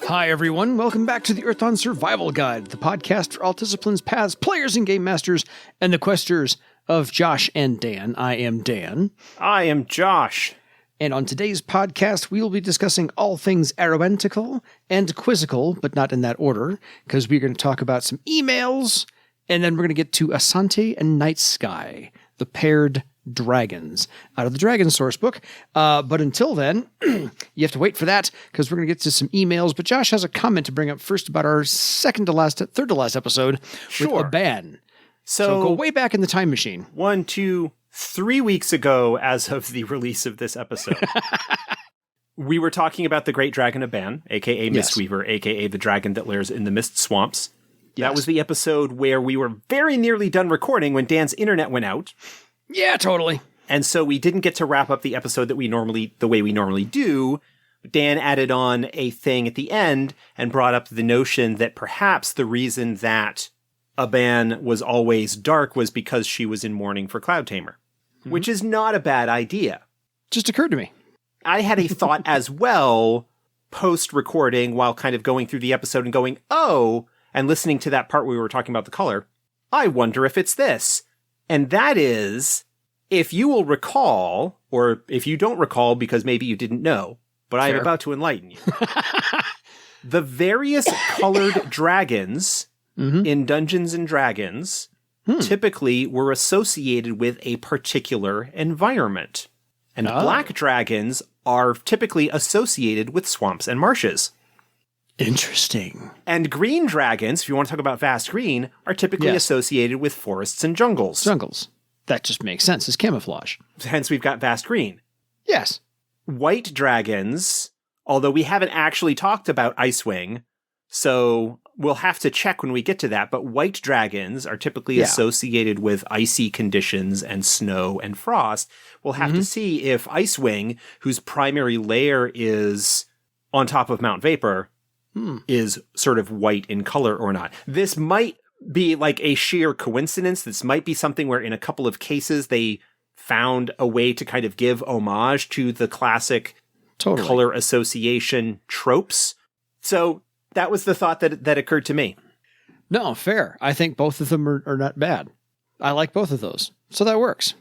Hi, everyone. Welcome back to the Earthdawn Survival Guide, the podcast for all disciplines, paths, players, and game masters, and the questers of Josh and Dan. I am Dan. I am Josh. And on today's podcast, we will be discussing all things aromantical and quizzical, but not in that order, because we're going to talk about some emails, and then we're going to get to Asante and Nightsky, the paired dragons, out of the Dragon Source book. But until then, you have to wait for that, because we're going to get to some emails. But Josh has a comment to bring up first about our third to last episode with Aban. So go way back in the time machine. 1, 2, 3 weeks ago, as of the release of this episode, we were talking about the great dragon Aban, a.k.a. Mistweaver, a.k.a. the dragon that lairs in the mist swamps. That was the episode where we were very nearly done recording when Dan's internet went out. Yeah, totally. And so we didn't get to wrap up the episode the way we normally do. Dan added on a thing at the end and brought up the notion that perhaps the reason that Aban was always dark was because she was in mourning for Cloud Tamer, which is not a bad idea. Just occurred to me. I had a thought as well, post-recording, while kind of going through the episode and going, oh, and listening to that part where we were talking about the color, I wonder if it's this. And that is, if you will recall, or if you don't recall because maybe you didn't know, but I am about to enlighten you. The various colored dragons in Dungeons and Dragons typically were associated with a particular environment. And black dragons are typically associated with swamps and marshes. Interesting. And green dragons, if you want to talk about vast green, are typically associated with forests and jungles. Jungles. That just makes sense. It's camouflage. Hence, we've got vast green. Yes. White dragons, although we haven't actually talked about Icewing, so we'll have to check when we get to that, but white dragons are typically associated with icy conditions and snow and frost. We'll have to see if Icewing, whose primary lair is on top of Mount Vapor, is sort of white in color or not. This might be like a sheer coincidence. This might be something where in a couple of cases they found a way to kind of give homage to the classic color association tropes. So that was the thought that occurred to me. No, fair. I think both of them are not bad. I like both of those. So that works.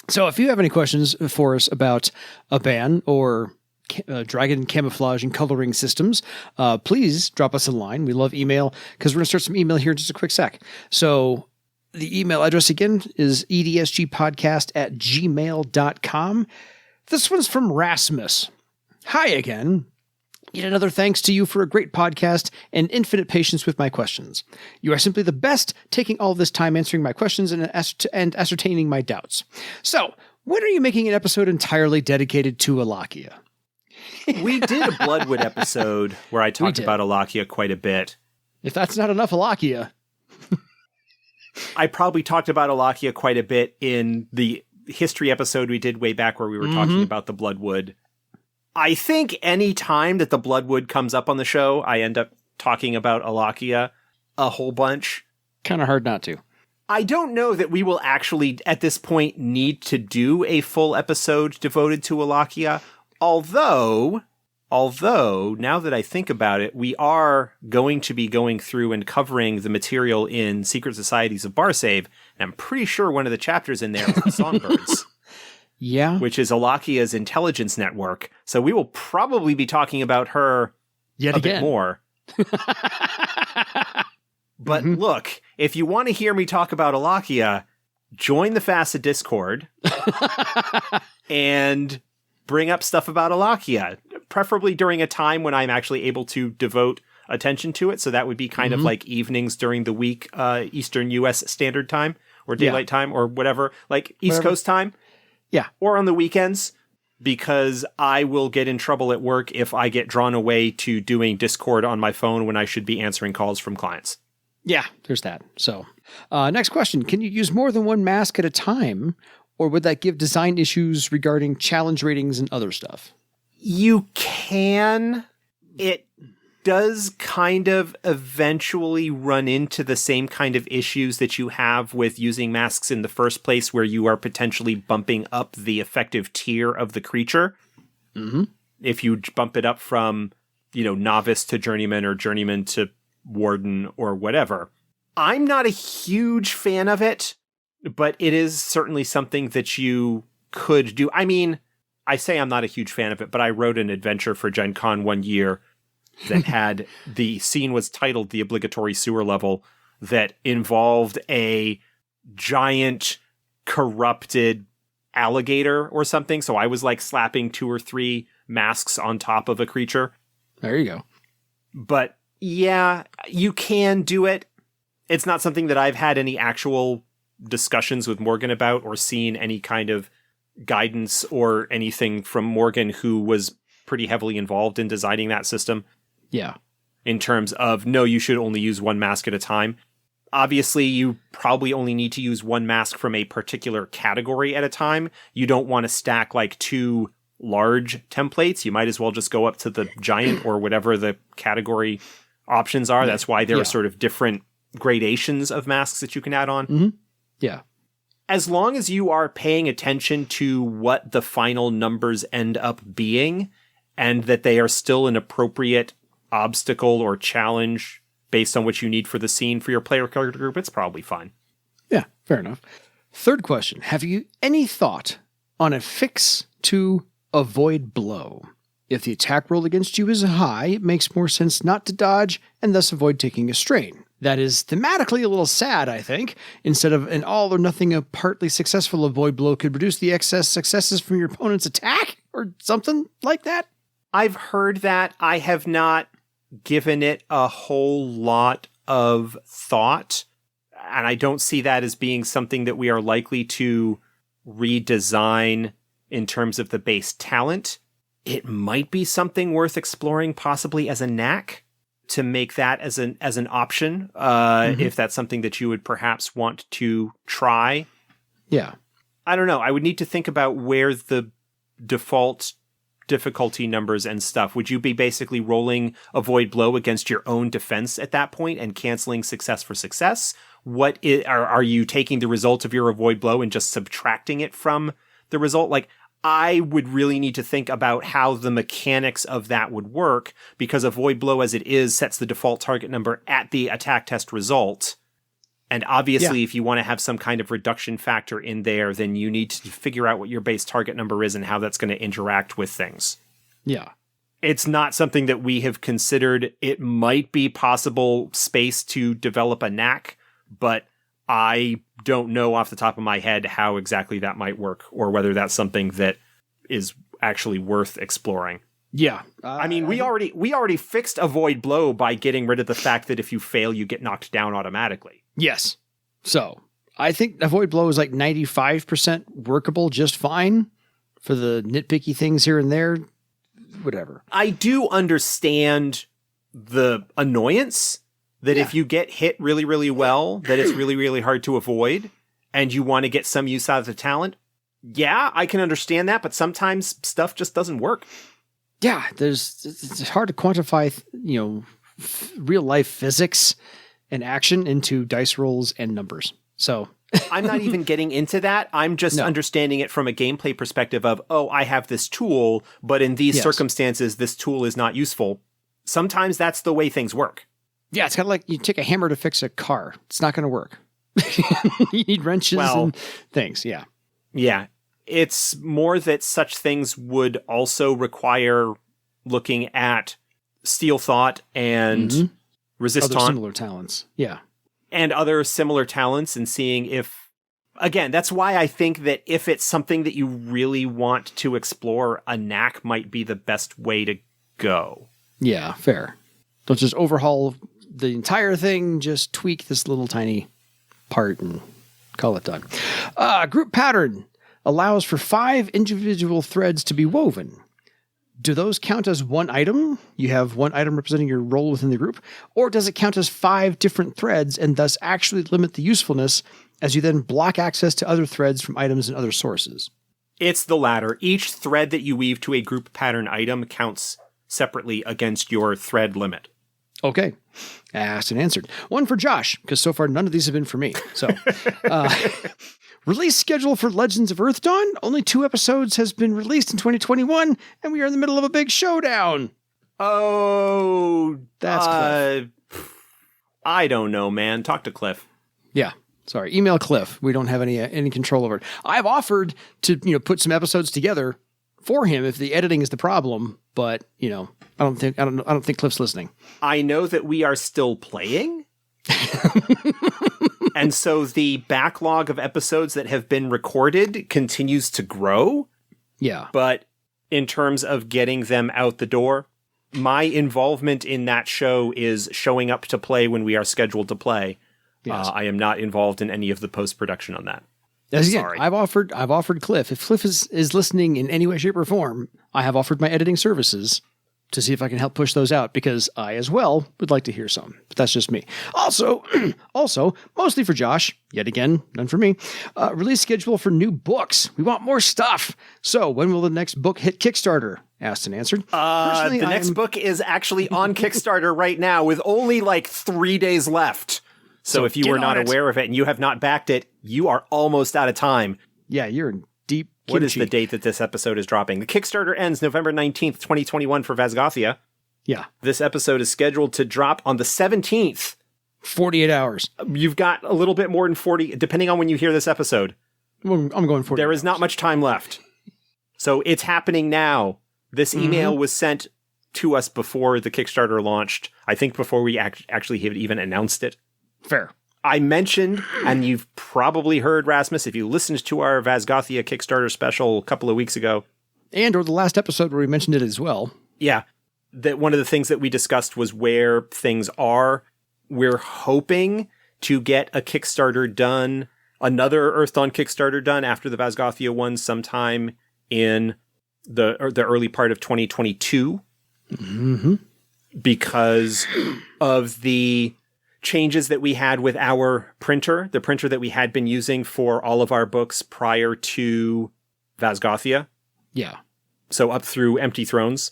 So if you have any questions for us about Aban or dragon camouflage and coloring systems, please drop us a line. We love email because we're going to start some email here in just a quick sec. So the email address again is edsgpodcast@gmail.com. This one's from Rasmus. Hi again. Yet another thanks to you for a great podcast and infinite patience with my questions. You are simply the best, taking all this time answering my questions and ascertaining my doubts. So, when are you making an episode entirely dedicated to Alakia? We did a Bloodwood episode where I talked about Alakia quite a bit. If that's not enough Alakia. I probably talked about Alakia quite a bit in the history episode we did way back where we were talking about the Bloodwood. I think any time that the Bloodwood comes up on the show, I end up talking about Alakia a whole bunch. Kind of hard not to. I don't know that we will actually, at this point, need to do a full episode devoted to Alakia. Although, now that I think about it, we are going to be going through and covering the material in Secret Societies of Barsave, and I'm pretty sure one of the chapters in there is the Songbirds. Yeah. Which is Alakia's intelligence network. So we will probably be talking about her a bit more. But look, if you want to hear me talk about Alakia, join the FASA Discord and bring up stuff about Alakia, preferably during a time when I'm actually able to devote attention to it. So that would be kind of like evenings during the week, Eastern U.S. Standard Time or Daylight Time or whatever, like East Coast time. Yeah. Or on the weekends, because I will get in trouble at work if I get drawn away to doing Discord on my phone when I should be answering calls from clients. Yeah, there's that. So, next question. Can you use more than one mask at a time, or would that give design issues regarding challenge ratings and other stuff? You can. It does kind of eventually run into the same kind of issues that you have with using masks in the first place, where you are potentially bumping up the effective tier of the creature. If you bump it up from novice to journeyman or journeyman to warden or whatever. I'm not a huge fan of it, but it is certainly something that you could do. I mean, I say I'm not a huge fan of it, but I wrote an adventure for Gen Con one year that had the scene was titled The Obligatory Sewer Level, that involved a giant corrupted alligator or something. So I was like slapping 2 or 3 masks on top of a creature. There you go. But yeah, you can do it. It's not something that I've had any actual discussions with Morgan about or seen any kind of guidance or anything from Morgan, who was pretty heavily involved in designing that system. Yeah. In terms of, no, you should only use 1 mask at a time. Obviously, you probably only need to use 1 mask from a particular category at a time. You don't want to stack like 2 large templates. You might as well just go up to the giant or whatever the category options are. That's why there are sort of different gradations of masks that you can add on. Mm-hmm. Yeah. As long as you are paying attention to what the final numbers end up being, and that they are still an appropriate obstacle or challenge based on what you need for the scene for your player character group, it's probably fine. Yeah, fair enough. Third question. Have you any thought on a fix to avoid blow? If the attack roll against you is high, it makes more sense not to dodge and thus avoid taking a strain. That is thematically a little sad, I think. Instead of an all or nothing, a partly successful avoid blow could reduce the excess successes from your opponent's attack or something like that. I've heard that. I have not given it a whole lot of thought, and I don't see that as being something that we are likely to redesign in terms of the base talent. It might be something worth exploring, possibly as a knack, to make that as an option, if that's something that you would perhaps want to try. Yeah. I don't know. I would need to think about where the default difficulty numbers and stuff. Would you be basically rolling avoid blow against your own defense at that point and canceling success for success? Are you taking the result of your avoid blow and just subtracting it from the result? Like, I would really need to think about how the mechanics of that would work, because avoid blow as it is sets the default target number at the attack test result. And obviously, if you want to have some kind of reduction factor in there, then you need to figure out what your base target number is and how that's going to interact with things. Yeah. It's not something that we have considered. It might be possible space to develop a knack, but I don't know off the top of my head how exactly that might work, or whether that's something that is actually worth exploring. Yeah. I mean, we already fixed avoid blow by getting rid of the fact that if you fail, you get knocked down automatically. Yes. So I think avoid blow is like 95% workable just fine for the nitpicky things here and there. Whatever. I do understand the annoyance that if you get hit really, really well, that it's really, really hard to avoid, and you want to get some use out of the talent. Yeah, I can understand that, but sometimes stuff just doesn't work. Yeah, it's hard to quantify, real life physics and action into dice rolls and numbers. So I'm not even getting into that. I'm just understanding it from a gameplay perspective of, I have this tool, but in these circumstances, this tool is not useful. Sometimes that's the way things work. Yeah, it's kind of like you take a hammer to fix a car. It's not going to work. You need wrenches and things. Yeah. Yeah. It's more that such things would also require looking at Steel Thought and Resistant. Other similar talents. Yeah. And other similar talents, and seeing if, again, that's why I think that if it's something that you really want to explore, a knack might be the best way to go. Yeah, fair. Don't just overhaul the entire thing, just tweak this little tiny part and call it done. Group pattern allows for 5 individual threads to be woven. Do those count as one item? You have one item representing your role within the group? Or does it count as 5 different threads and thus actually limit the usefulness as you then block access to other threads from items and other sources? It's the latter. Each thread that you weave to a group pattern item counts separately against your thread limit. Okay. Asked and answered. One for Josh, because so far none of these have been for me. So, release schedule for Legends of Earthdawn. Only 2 episodes has been released in 2021, and we are in the middle of a big showdown. Oh, That's Cliff. I don't know, man. Talk to Cliff. Yeah. Sorry. Email Cliff. We don't have any control over it. I've offered to, put some episodes together for him if the editing is the problem, but, I don't think Cliff's listening. I know that we are still playing. And so the backlog of episodes that have been recorded continues to grow. Yeah. But in terms of getting them out the door, my involvement in that show is showing up to play when we are scheduled to play. Yes. I am not involved in any of the post-production on that. Sorry. I've offered Cliff. If Cliff is listening in any way, shape, or form, I have offered my editing services to see if I can help push those out, because I as well would like to hear some. But that's just me. Also, mostly for Josh, yet again, none for me, release schedule for new books. We want more stuff. So when will the next book hit Kickstarter? Asked and answered. The next book is actually on Kickstarter right now with only 3 days left. So if you were not aware of it and you have not backed it, you are almost out of time. Yeah, you're in deep kimchi. What is the date that this episode is dropping? The Kickstarter ends November 19th, 2021 for Vasgothia. Yeah. This episode is scheduled to drop on the 17th. 48 hours. You've got a little bit more than 40, depending on when you hear this episode. Well, I'm going 40. There is not much time left. So it's happening now. This email was sent to us before the Kickstarter launched. I think before we actually had even announced it. Fair. I mentioned, and you've probably heard, Rasmus, if you listened to our Vasgothia Kickstarter special a couple of weeks ago. Or the last episode where we mentioned it as well. Yeah. That one of the things that we discussed was where things are. We're hoping to get a Kickstarter done, another Earthdawn Kickstarter done after the Vasgothia one sometime in the early part of 2022. Mm-hmm. Because of the changes that we had with our printer, the printer that we had been using for all of our books prior to Vasgothia. Yeah. So up through Empty Thrones.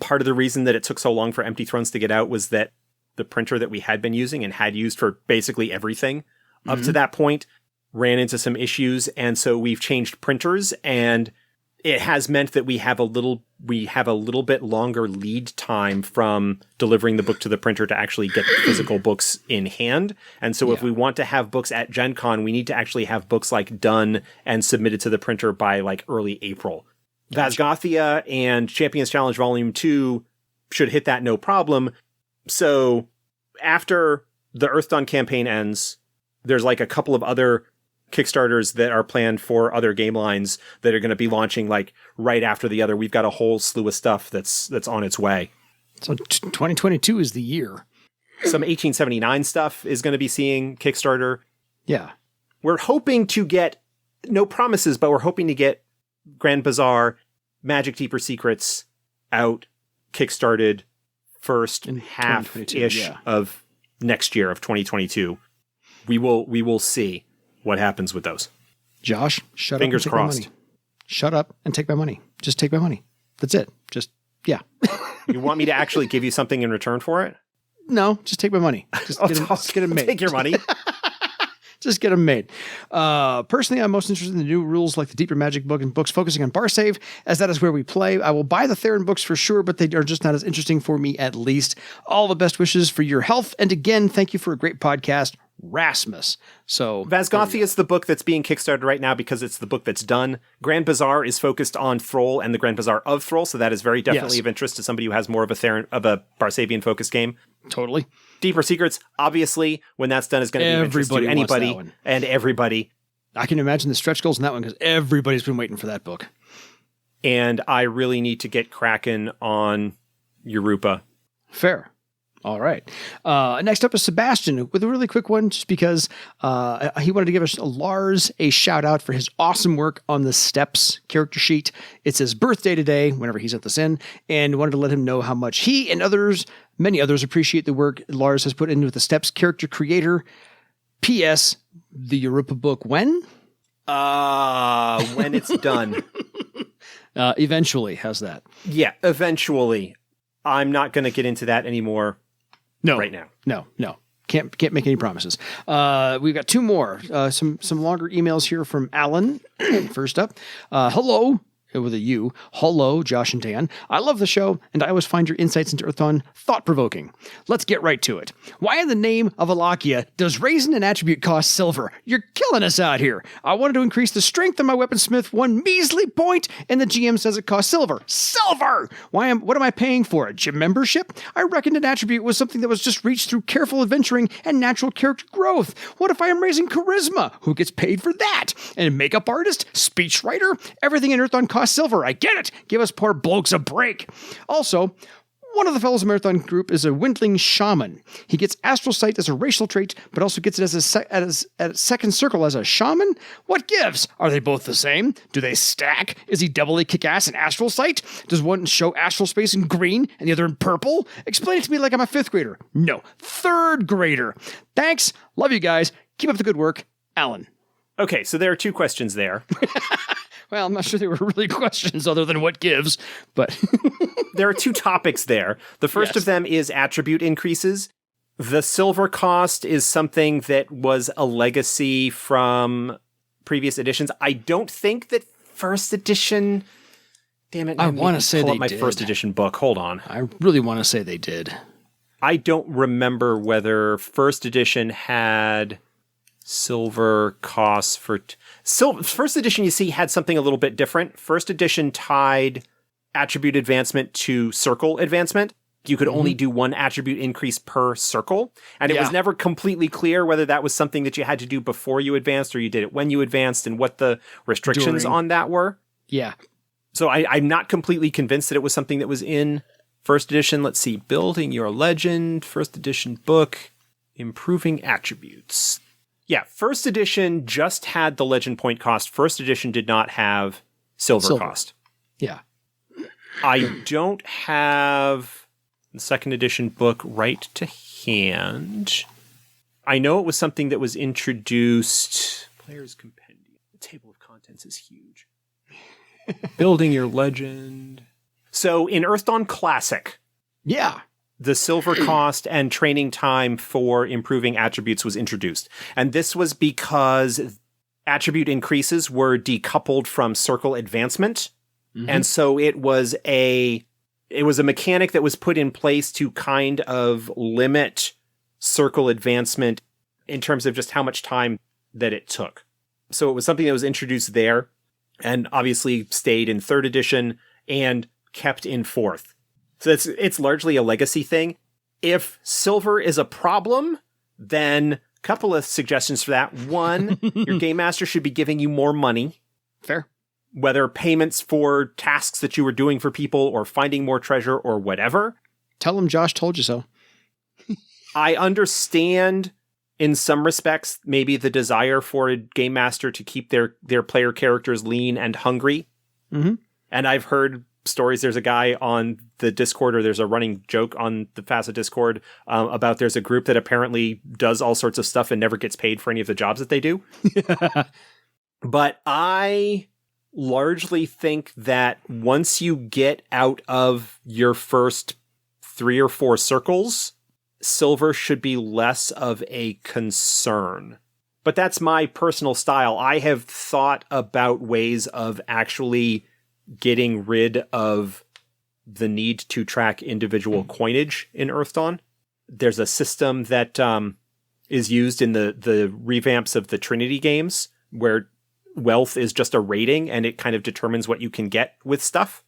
Part of the reason that it took so long for Empty Thrones to get out was that the printer that we had been using and had used for basically everything up to that point ran into some issues. And so we've changed printers, and it has meant that we have a little bit longer lead time from delivering the book to the printer to actually get physical books in hand. And so if we want to have books at Gen Con, we need to actually have books done and submitted to the printer by early April. Vasgothia and Champions Challenge Volume 2 should hit that no problem. So after the Earthdawn campaign ends, there's a couple of other Kickstarters that are planned for other game lines that are going to be launching right after the other. We've got a whole slew of stuff that's on its way. So 2022 is the year. Some 1879 stuff is going to be seeing Kickstarter. Yeah. We're hoping to get, no promises, but we're hoping to get Grand Bazaar, Magic Deeper Secrets out Kickstarted first half-ish of next year of 2022. We will see what happens with those. Josh, shut Fingers up and take crossed. my money. Shut up and take my money. Just take my money. That's it. Yeah. You want me to actually give you something in return for it? No, just take my money. Just get them made. Take your money. Just get them made. Personally, I'm most interested in the new rules like the Deeper Magic book and books focusing on bar save, as that is where we play. I will buy the Theron books for sure, but they are just not as interesting for me at least. All the best wishes for your health. And again, thank you for a great podcast, Rasmus. So Vasgothia is the book that's being kickstarted right now because it's the book that's done. Grand Bazaar is focused on Thrall and the Grand Bazaar of Thrall, so that is very definitely of interest to somebody who has more of a Barsabian focused game. Totally. Deeper Secrets, obviously, when that's done, is going to be of interest to anybody and everybody. I can imagine the stretch goals in that one because everybody's been waiting for that book. And I really need to get cracking on Europa. Fair. All right. Next up is Sebastian with a really quick one, just because he wanted to give us Lars a shout out for his awesome work on the Steps character sheet. It's his birthday today, whenever he sent this in, and wanted to let him know how much he and many others appreciate the work Lars has put into the Steps character creator. P.S. The Europa book when? When it's done. Eventually. How's that? Yeah, eventually. I'm not going to get into that anymore. No, right now. No. Can't make any promises. We've got 2 more. Some longer emails here from Alan. First up, hello. with a U. Hello, Josh and Dan. I love the show, and I always find your insights into Earthdawn thought-provoking. Let's get right to it. Why in the name of Alakia does raisin an attribute cost silver? You're killing us out here. I wanted to increase the strength of my weaponsmith one measly point, and the GM says it costs silver. Silver! What am I paying for? A gym membership? I reckoned an attribute was something that was just reached through careful adventuring and natural character growth. What if I am raising charisma? Who gets paid for that? And a makeup artist? Speechwriter? Everything in Earthdawn costs silver. I get it. Give us poor blokes a break. Also, one of the fellows in the Marathon group is a Windling shaman. He gets astral sight as a racial trait, but also gets it as a second circle as a shaman. What gives? Are they both the same? Do they stack? Is he doubly kick-ass in astral sight? Does one show astral space in green and the other in purple? Explain it to me like I'm a 5th grader. No, 3rd grader. Thanks. Love you guys. Keep up the good work. Alan. Okay, so there are 2 questions there. Well, I'm not sure they were really questions other than what gives, but... There are 2 topics there. The first of them is attribute increases. The silver cost is something that was a legacy from previous editions. I don't think that 1st edition... Damn it. I want to say they did. Pull up my 1st edition book. Hold on. I really want to say they did. I don't remember whether 1st edition had... silver costs for... First edition, you see, had something a little bit different. First edition tied attribute advancement to circle advancement. You could only do 1 attribute increase per circle. And it was never completely clear whether that was something that you had to do before you advanced or you did it when you advanced and what the restrictions on that were. Yeah. So I'm not completely convinced that it was something that was in 1st edition. Let's see. Building Your Legend, 1st edition book, improving attributes. Yeah, 1st edition just had the legend point cost. 1st edition did not have silver cost. Yeah. I don't have the 2nd edition book right to hand. I know it was something that was introduced. Player's Compendium. The table of contents is huge. Building Your Legend. So in Earthdawn Classic. Yeah. The silver cost and training time for improving attributes was introduced. And this was because attribute increases were decoupled from circle advancement. And so it was a mechanic that was put in place to kind of limit circle advancement in terms of just how much time that it took. So it was something that was introduced there and obviously stayed in 3rd edition and kept in 4th. So it's largely a legacy thing. If silver is a problem, then a couple of suggestions for that. 1, your game master should be giving you more money. Fair. Whether payments for tasks that you were doing for people or finding more treasure or whatever. Tell them Josh told you so. I understand in some respects maybe the desire for a game master to keep their player characters lean and hungry. And I've heard stories. There's a guy on the Discord, or there's a running joke on the FASA Discord about there's a group that apparently does all sorts of stuff and never gets paid for any of the jobs that they do. But I largely think that once you get out of your first 3 or 4 circles, silver should be less of a concern. But that's my personal style. I have thought about ways of actually getting rid of the need to track individual coinage in Earthdawn. There's a system that is used in the revamps of the Trinity games where wealth is just a rating and it kind of determines what you can get with stuff.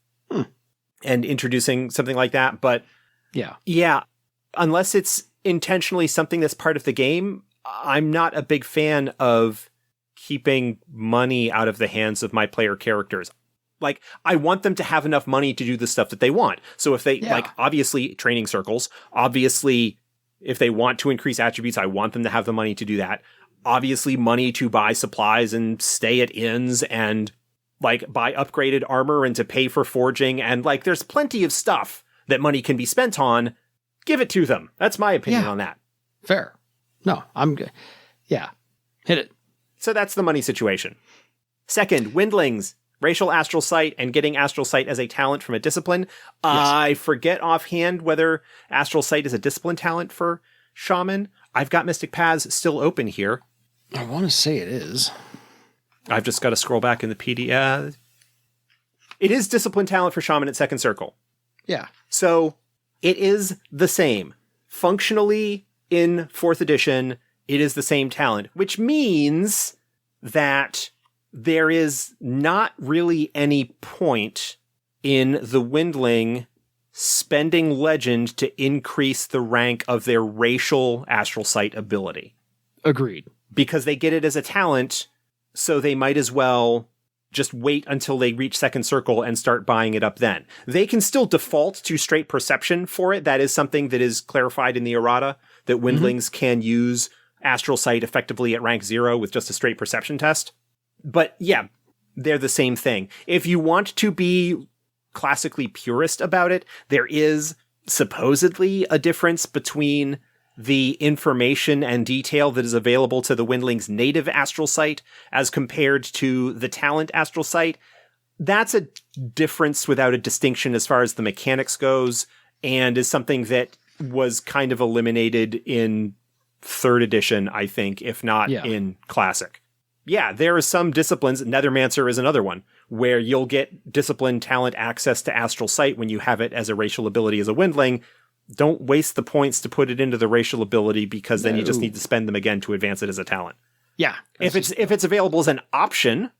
And introducing something like that. But yeah, unless it's intentionally something that's part of the game, I'm not a big fan of keeping money out of the hands of my player characters. Like, I want them to have enough money to do the stuff that they want. So if they, like, obviously, training circles, obviously, if they want to increase attributes, I want them to have the money to do that. Obviously, money to buy supplies and stay at inns and, like, buy upgraded armor and to pay for forging. And, like, there's plenty of stuff that money can be spent on. Give it to them. That's my opinion on that. Fair. No, I'm good. Yeah. Hit it. So that's the money situation. Second, Windlings. Racial astral sight and getting astral sight as a talent from a discipline. Yes. I forget offhand whether astral sight is a discipline talent for shaman. I've got Mystic Paths still open here. I want to say it is. I've just got to scroll back in the PDF. It is discipline talent for shaman at second circle. Yeah. So it is the same. Functionally, in 4th edition, it is the same talent, which means that there is not really any point in the Windling spending legend to increase the rank of their racial astral sight ability. Agreed. Because they get it as a talent, so they might as well just wait until they reach second circle and start buying it up then. They can still default to straight perception for it. That is something that is clarified in the errata, that Windlings can use astral sight effectively at rank 0 with just a straight perception test. But yeah, they're the same thing. If you want to be classically purist about it, there is supposedly a difference between the information and detail that is available to the Windling's native astral sight as compared to the talent astral sight. That's a difference without a distinction as far as the mechanics goes, and is something that was kind of eliminated in 3rd edition, I think, if not in Classic. Yeah, there are some disciplines, Nethermancer is another one, where you'll get discipline talent access to astral sight when you have it as a racial ability as a Windling. Don't waste the points to put it into the racial ability, because then you just need to spend them again to advance it as a talent. Yeah. If it's available as an option,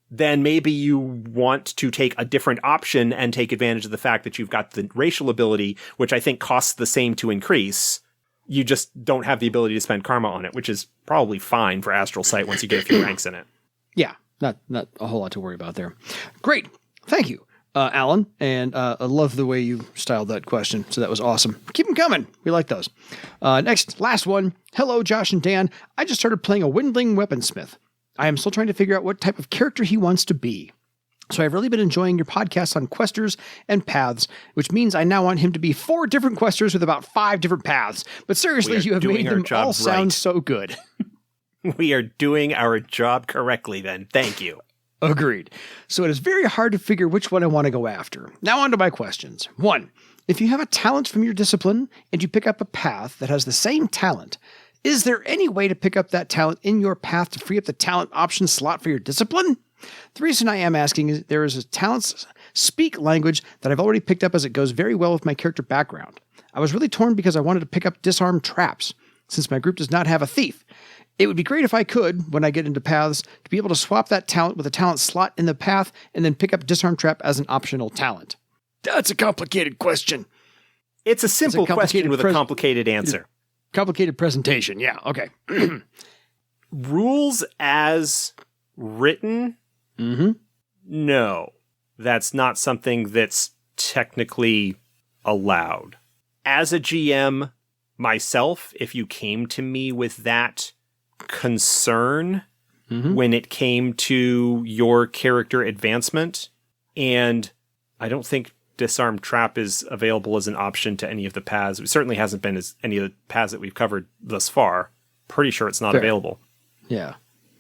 then maybe you want to take a different option and take advantage of the fact that you've got the racial ability, which I think costs the same to increase. You just don't have the ability to spend karma on it, which is probably fine for astral sight once you get a few ranks in it. Yeah, not a whole lot to worry about there. Great. Thank you, Alan. And I love the way you styled that question. So that was awesome. Keep them coming. We like those. Last one. Hello, Josh and Dan. I just started playing a Windling weaponsmith. I am still trying to figure out what type of character he wants to be. So I've really been enjoying your podcasts on questers and paths, which means I now want him to be 4 different questers with about 5 different paths. But seriously, you have made them all sound so good. We are doing our job correctly then. Thank you. Agreed. So it is very hard to figure which one I want to go after. Now on to my questions. 1. If you have a talent from your discipline and you pick up a path that has the same talent, is there any way to pick up that talent in your path to free up the talent option slot for your discipline? The reason I am asking is there is a talent speak language that I've already picked up as it goes very well with my character background. I was really torn because I wanted to pick up disarm traps, since my group does not have a thief. It would be great if I could, when I get into paths, to be able to swap that talent with a talent slot in the path and then pick up disarm trap as an optional talent. That's a complicated question. It's a simple question with a complicated answer. Complicated presentation, yeah, okay. Rules as written? No. That's not something that's technically allowed. As a GM myself, if you came to me with that concern when it came to your character advancement, and I don't think disarm trap is available as an option to any of the paths. It certainly hasn't been as any of the paths that we've covered thus far. Pretty sure it's not available. Yeah.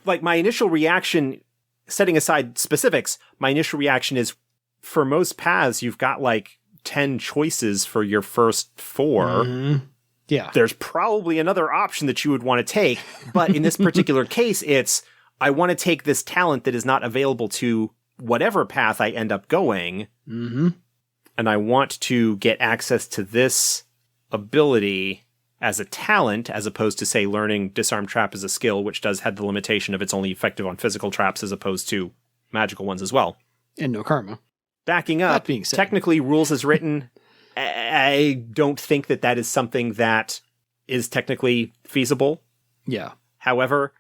Like, my initial reaction, setting aside specifics, my initial reaction is, for most paths, you've got like 10 choices for your first 4. Yeah. There's probably another option that you would want to take. But in this particular case, it's, I want to take this talent that is not available to whatever path I end up going. And I want to get access to this ability as a talent, as opposed to, say, learning disarm trap as a skill, which does have the limitation of it's only effective on physical traps as opposed to magical ones as well. And no karma. Backing up, That being said, technically, rules as written, I don't think that is something that is technically feasible. Yeah. However,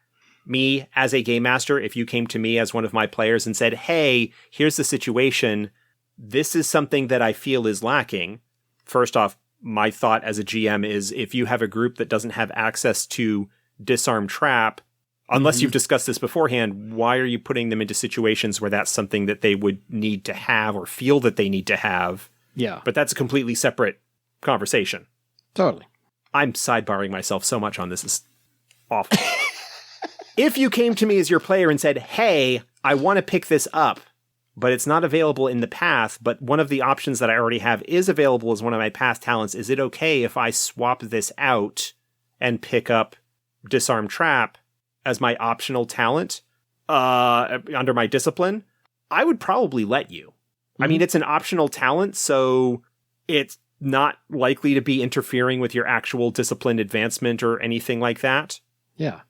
me as a game master, if you came to me as one of my players and said, hey, here's the situation, this is something that I feel is lacking. First off, my thought as a GM is, if you have a group that doesn't have access to disarm trap, unless you've discussed this beforehand, why are you putting them into situations where that's something that they would need to have or feel that they need to have? Yeah. But that's a completely separate conversation. Totally. I'm sidebarring myself so much on this. It's awful. If you came to me as your player and said, hey, I want to pick this up, but it's not available in the path, but one of the options that I already have is available as one of my path talents, is it okay if I swap this out and pick up disarm trap as my optional talent under my discipline? I would probably let you. I mean, it's an optional talent, so it's not likely to be interfering with your actual discipline advancement or anything like that. Yeah.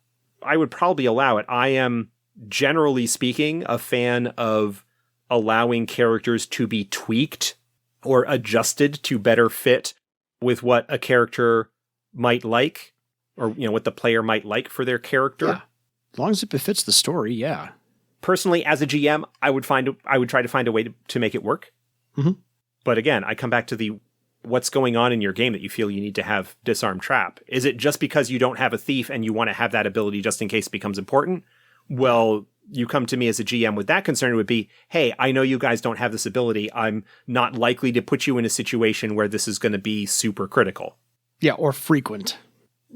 I would probably allow it. I am, generally speaking, a fan of allowing characters to be tweaked or adjusted to better fit with what a character might like, or, what the player might like for their character. Yeah. As long as it befits the story, yeah. Personally, as a GM, I would try to find a way to make it work. Mm-hmm. But again, I come back to what's going on in your game that you feel you need to have disarm trap. Is it just because you don't have a thief and you want to have that ability just in case it becomes important? Well, you come to me as a GM with that concern, it would be, hey, I know you guys don't have this ability. I'm not likely to put you in a situation where this is going to be super critical. Yeah, or frequent.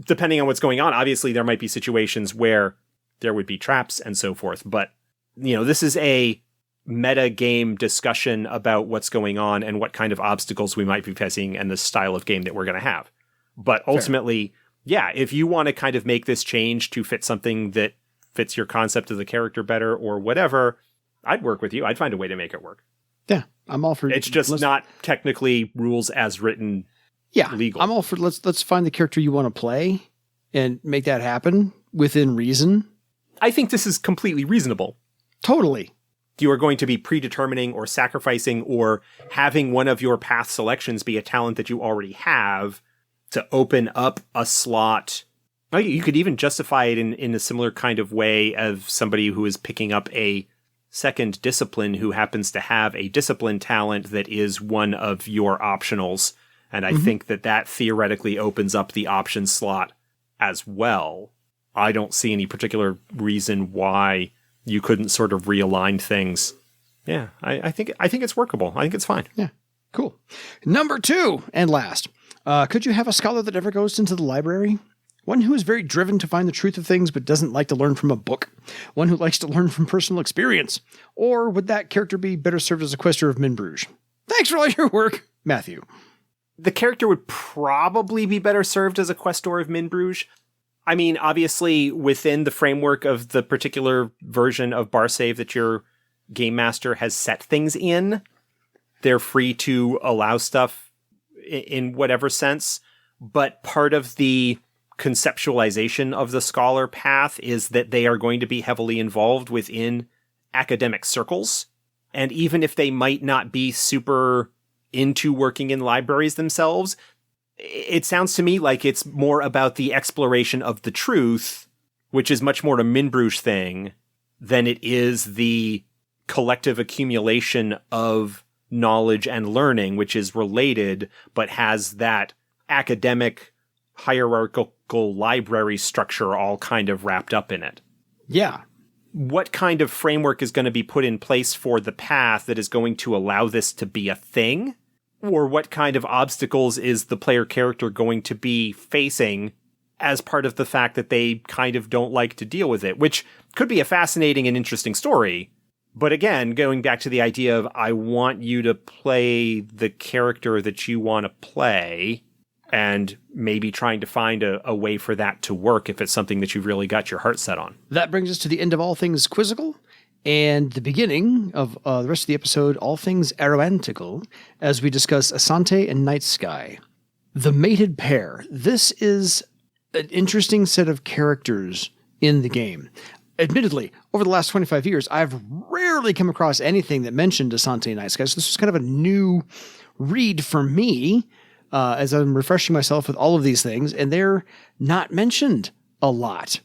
Depending on what's going on, obviously there might be situations where there would be traps and so forth. But, this is a meta game discussion about what's going on and what kind of obstacles we might be facing and the style of game that we're going to have. But ultimately, yeah, if you want to kind of make this change to fit something that fits your concept of the character better or whatever, I'd work with you. I'd find a way to make it work. Yeah, I'm all for it. It's just not technically rules as written. Yeah, legal. I'm all for let's find the character you want to play and make that happen within reason. I think this is completely reasonable. Totally. You are going to be predetermining or sacrificing or having one of your path selections be a talent that you already have to open up a slot. You could even justify it in a similar kind of way of somebody who is picking up a second discipline who happens to have a discipline talent that is one of your optionals. And I think that theoretically opens up the option slot as well. I don't see any particular reason why you couldn't sort of realign things. Yeah, I think it's workable. I think it's fine. Yeah, cool. Number 2 and last. Could you have a scholar that ever goes into the library? One who is very driven to find the truth of things but doesn't like to learn from a book. One who likes to learn from personal experience. Or would that character be better served as a quester of Minbruges? Thanks for all your work, Matthew. The character would probably be better served as a questor of Minbruges. I mean, obviously, within the framework of the particular version of bar save that your game master has set things in, they're free to allow stuff in whatever sense. But part of the conceptualization of the scholar path is that they are going to be heavily involved within academic circles. And even if they might not be super into working in libraries themselves, it sounds to me like it's more about the exploration of the truth, which is much more a Minbruges thing than it is the collective accumulation of knowledge and learning, which is related, but has that academic hierarchical library structure all kind of wrapped up in it. Yeah. What kind of framework is going to be put in place for the path that is going to allow this to be a thing? Or what kind of obstacles is the player character going to be facing as part of the fact that they kind of don't like to deal with it, which could be a fascinating and interesting story. But again, going back to the idea of I want you to play the character that you want to play and maybe trying to find a way for that to work if it's something that you've really got your heart set on. That brings us to the end of all things quizzical and the beginning of the rest of the episode, all things aromantical, as we discuss Asante and Nightsky. The mated pair. This is an interesting set of characters in the game. Admittedly, over the last 25 years, I've rarely come across anything that mentioned Asante and Nightsky, so this was kind of a new read for me as I'm refreshing myself with all of these things, and they're not mentioned a lot.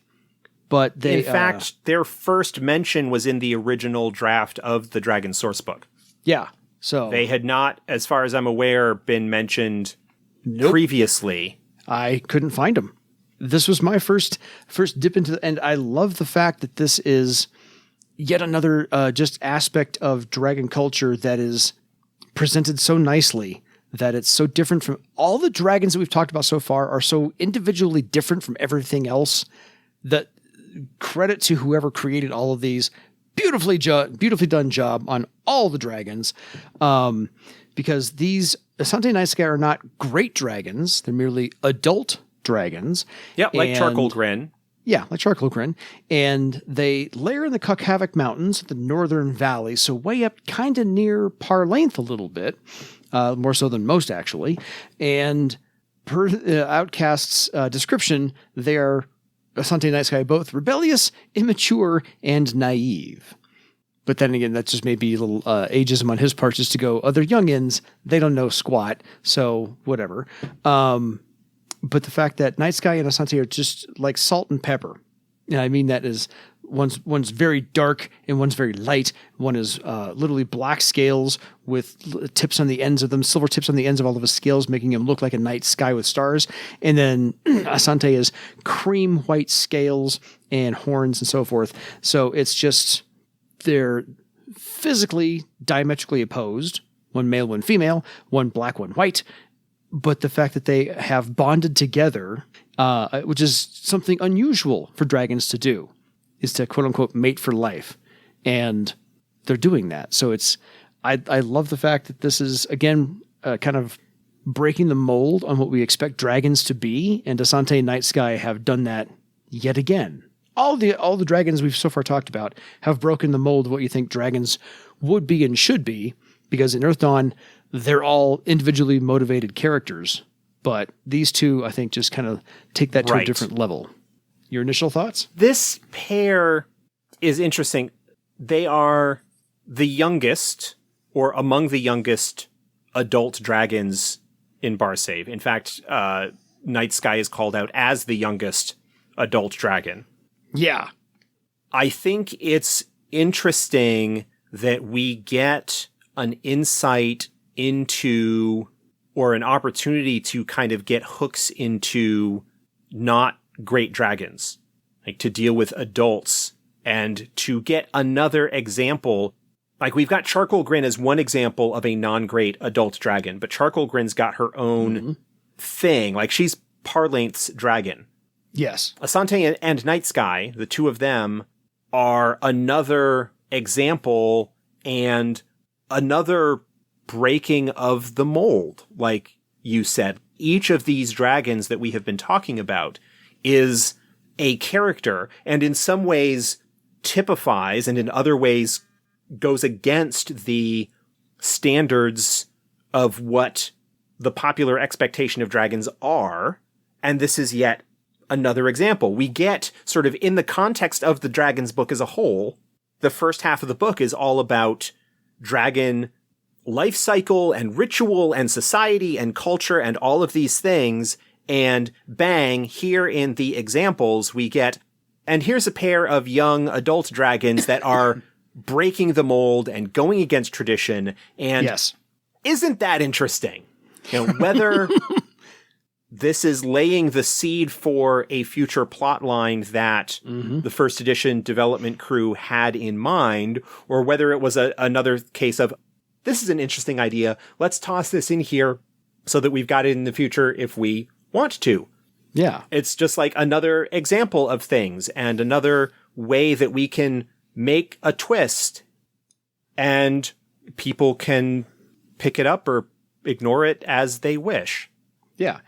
But they, in fact, their first mention was in the original draft of the Dragon source book. Yeah, so they had not, as far as I'm aware, been mentioned previously. I couldn't find them. This was my first dip into and I love the fact that this is yet another just aspect of dragon culture that is presented so nicely, that it's so different from all the dragons that we've talked about so far are so individually different from everything else that credit to whoever created all of these. Beautifully done job on all the dragons. Because these Asante and Nightsky are not great dragons. They're merely adult dragons. Yeah, like Charcoal Grin. Yeah, like charcoal grin. And they lair in the Caucavic Mountains, the northern valley, so way up kind of near par length a little bit, more so than most actually. And per Outcast's description, they are, Asante and Nightsky, both rebellious, immature, and naive. But then again, that's just maybe a little ageism on his part, just to go, they're youngins, they don't know squat, so whatever. But the fact that Nightsky and Asante are just like salt and pepper. And I mean that is one's very dark and one's very light. One is literally black scales with tips on the ends of them, silver tips on the ends of all of his scales, making him look like a night sky with stars. And then Asante is cream white scales and horns and so forth. So it's just, they're physically diametrically opposed. One male, one female, one black, one white. But the fact that they have bonded together, which is something unusual for dragons to do, is to quote unquote mate for life. And they're doing that. So I love the fact that this is, again, kind of breaking the mold on what we expect dragons to be. And Asante and Nightsky have done that yet again. All the dragons we've so far talked about have broken the mold of what you think dragons would be and should be, because in Earthdawn, they're all individually motivated characters, but these two, I think, just kind of take that to a different level. Your initial thoughts? This pair is interesting. They are the youngest, or among the youngest, adult dragons in Barsave. In fact, Nightsky is called out as the youngest adult dragon. Yeah. I think it's interesting that we get an insight into, or an opportunity to kind of get hooks into not great dragons, like to deal with adults, and to get another example. Like, we've got Charcoal Grin as one example of a non-great adult dragon, but Charcoal Grin's got her own thing. Like, she's Parlength's dragon. Yes. Asante and Nightsky, the two of them, are another example and another breaking of the mold, like you said. Each of these dragons that we have been talking about is a character, and in some ways typifies, and in other ways goes against the standards of what the popular expectation of dragons are. And this is yet another example. We get, sort of in the context of the Dragon's book as a whole, the first half of the book is all about dragon life cycle and ritual and society and culture and all of these things. And bang, here in the examples we get, and here's a pair of young adult dragons that are breaking the mold and going against tradition. And yes. Isn't that interesting? You know, whether this is laying the seed for a future plot line that the first edition development crew had in mind, or whether it was another case of, this is an interesting idea, let's toss this in here so that we've got it in the future if we want to. Yeah. It's just like another example of things and another way that we can make a twist and people can pick it up or ignore it as they wish. Yeah.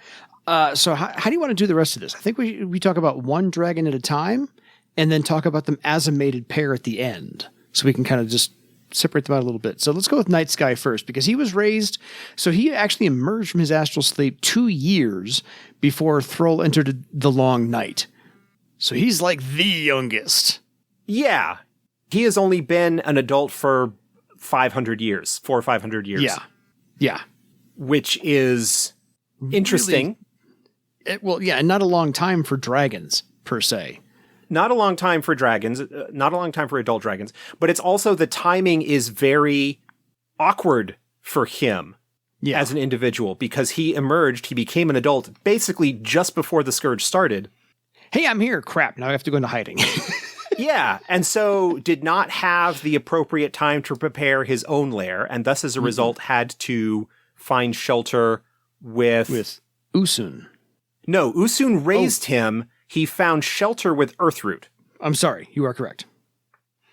So how do you want to do the rest of this? I think we talk about one dragon at a time and then talk about them as a mated pair at the end. So we can kind of just separate them out a little bit. So let's go with Nightsky first, because he was raised, so he actually emerged from his astral sleep 2 years before Thrall entered the long night. So he's like the youngest. Yeah. He has only been an adult for 500 years, 400 or 500 years. Yeah. Yeah. Which is interesting. Really, and not a long time for dragons, per se. Not a long time for dragons, not a long time for adult dragons, but it's also, the timing is very awkward for him as an individual, because he became an adult basically just before the Scourge started. Hey, I'm here. Crap. Now I have to go into hiding. Yeah. And so did not have the appropriate time to prepare his own lair, and thus as a result had to find shelter with Usun. No, Usun raised him. He found shelter with Earthroot. I'm sorry. You are correct.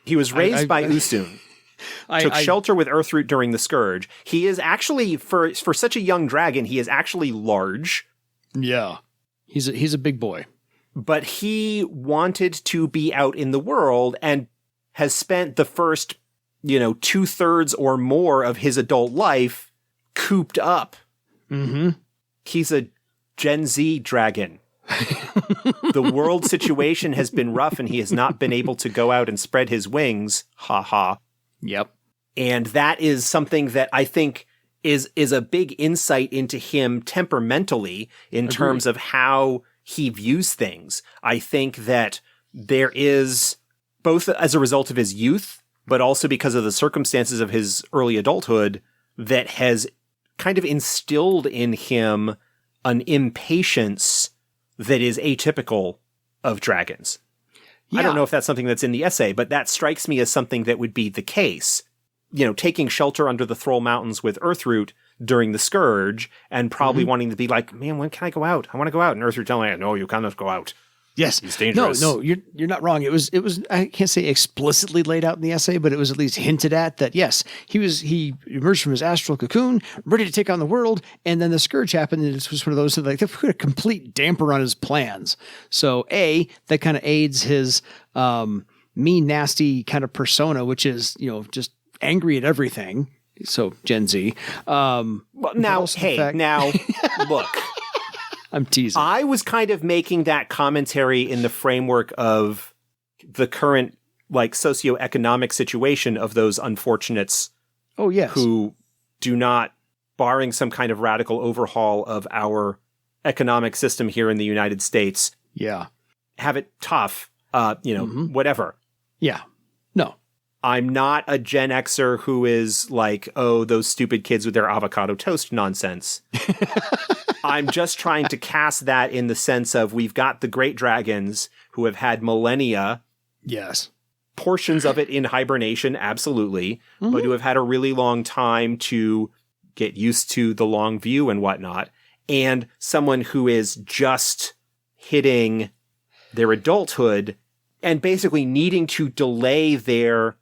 He was raised by Usun. Took shelter with Earthroot during the Scourge. He is actually, for such a young dragon, he is actually large. Yeah. He's a big boy. but he wanted to be out in the world and has spent the first, 2/3 or more of his adult life cooped up. Mm-hmm. He's a Gen Z dragon. The world situation has been rough and he has not been able to go out and spread his wings. Ha ha. Yep. And that is something that I think is a big insight into him temperamentally in terms of how he views things. I think that there is, both as a result of his youth, but also because of the circumstances of his early adulthood, that has kind of instilled in him an impatience that is atypical of dragons. Yeah. I don't know if that's something that's in the essay, but that strikes me as something that would be the case. Taking shelter under the Thrall Mountains with Earthroot during the Scourge and probably wanting to be like, man, when can I go out? I want to go out. And Earthroot telling me, no, you cannot go out. Yes. It's dangerous. No, you're not wrong. It was, I can't say explicitly laid out in the essay, but it was at least hinted at that, yes, he emerged from his astral cocoon, ready to take on the world, and then the Scourge happened, and it was one of those, like, they put a complete damper on his plans. So, that kind of aids his mean, nasty kind of persona, which is, just angry at everything. So, Gen Z. Well, now, look. I'm teasing. I was kind of making that commentary in the framework of the current, socioeconomic situation of those unfortunates. Oh, yes. Who do not, barring some kind of radical overhaul of our economic system here in the United States. Yeah. Have it tough, whatever. Yeah. No. I'm not a Gen Xer who is like, oh, those stupid kids with their avocado toast nonsense. I'm just trying to cast that in the sense of we've got the great dragons who have had millennia. Yes. Portions of it in hibernation, absolutely, but who have had a really long time to get used to the long view and whatnot. And someone who is just hitting their adulthood and basically needing to delay their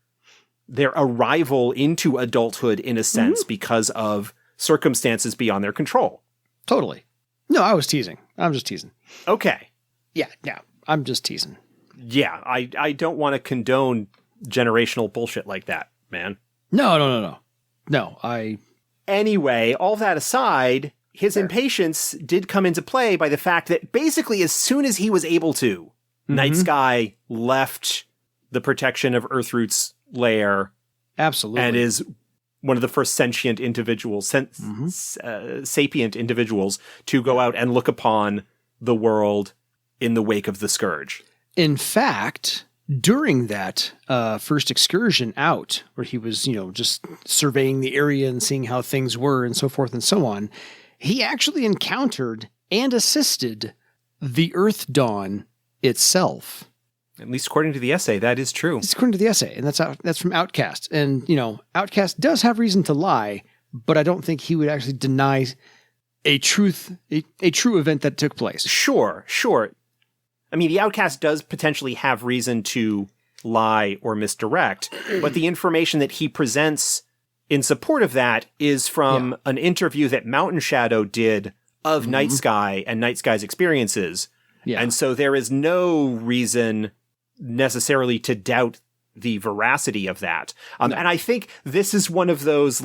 arrival into adulthood in a sense because of circumstances beyond their control. Totally. No, I was teasing. I'm just teasing. Okay. Yeah, I'm just teasing. Yeah, I don't want to condone generational bullshit like that, man. No, Anyway, all that aside, his impatience did come into play by the fact that basically as soon as he was able to, Nightsky left the protection of Earthroot's lair. Absolutely. And is one of the first sentient individuals, sapient individuals to go out and look upon the world in the wake of the Scourge. In fact, during that first excursion out, where he was, just surveying the area and seeing how things were and so forth and so on, he actually encountered and assisted the Earthdawn itself. At least according to the essay, that is true. It's according to the essay, and that's from Outcast. And, Outcast does have reason to lie, but I don't think he would actually deny a true event that took place. Sure. I mean, the Outcast does potentially have reason to lie or misdirect, but the information that he presents in support of that is from an interview that Mountain Shadow did of Nightsky and Nightsky's experiences. Yeah. And so there is no reason necessarily to doubt the veracity of that. And I think this is one of those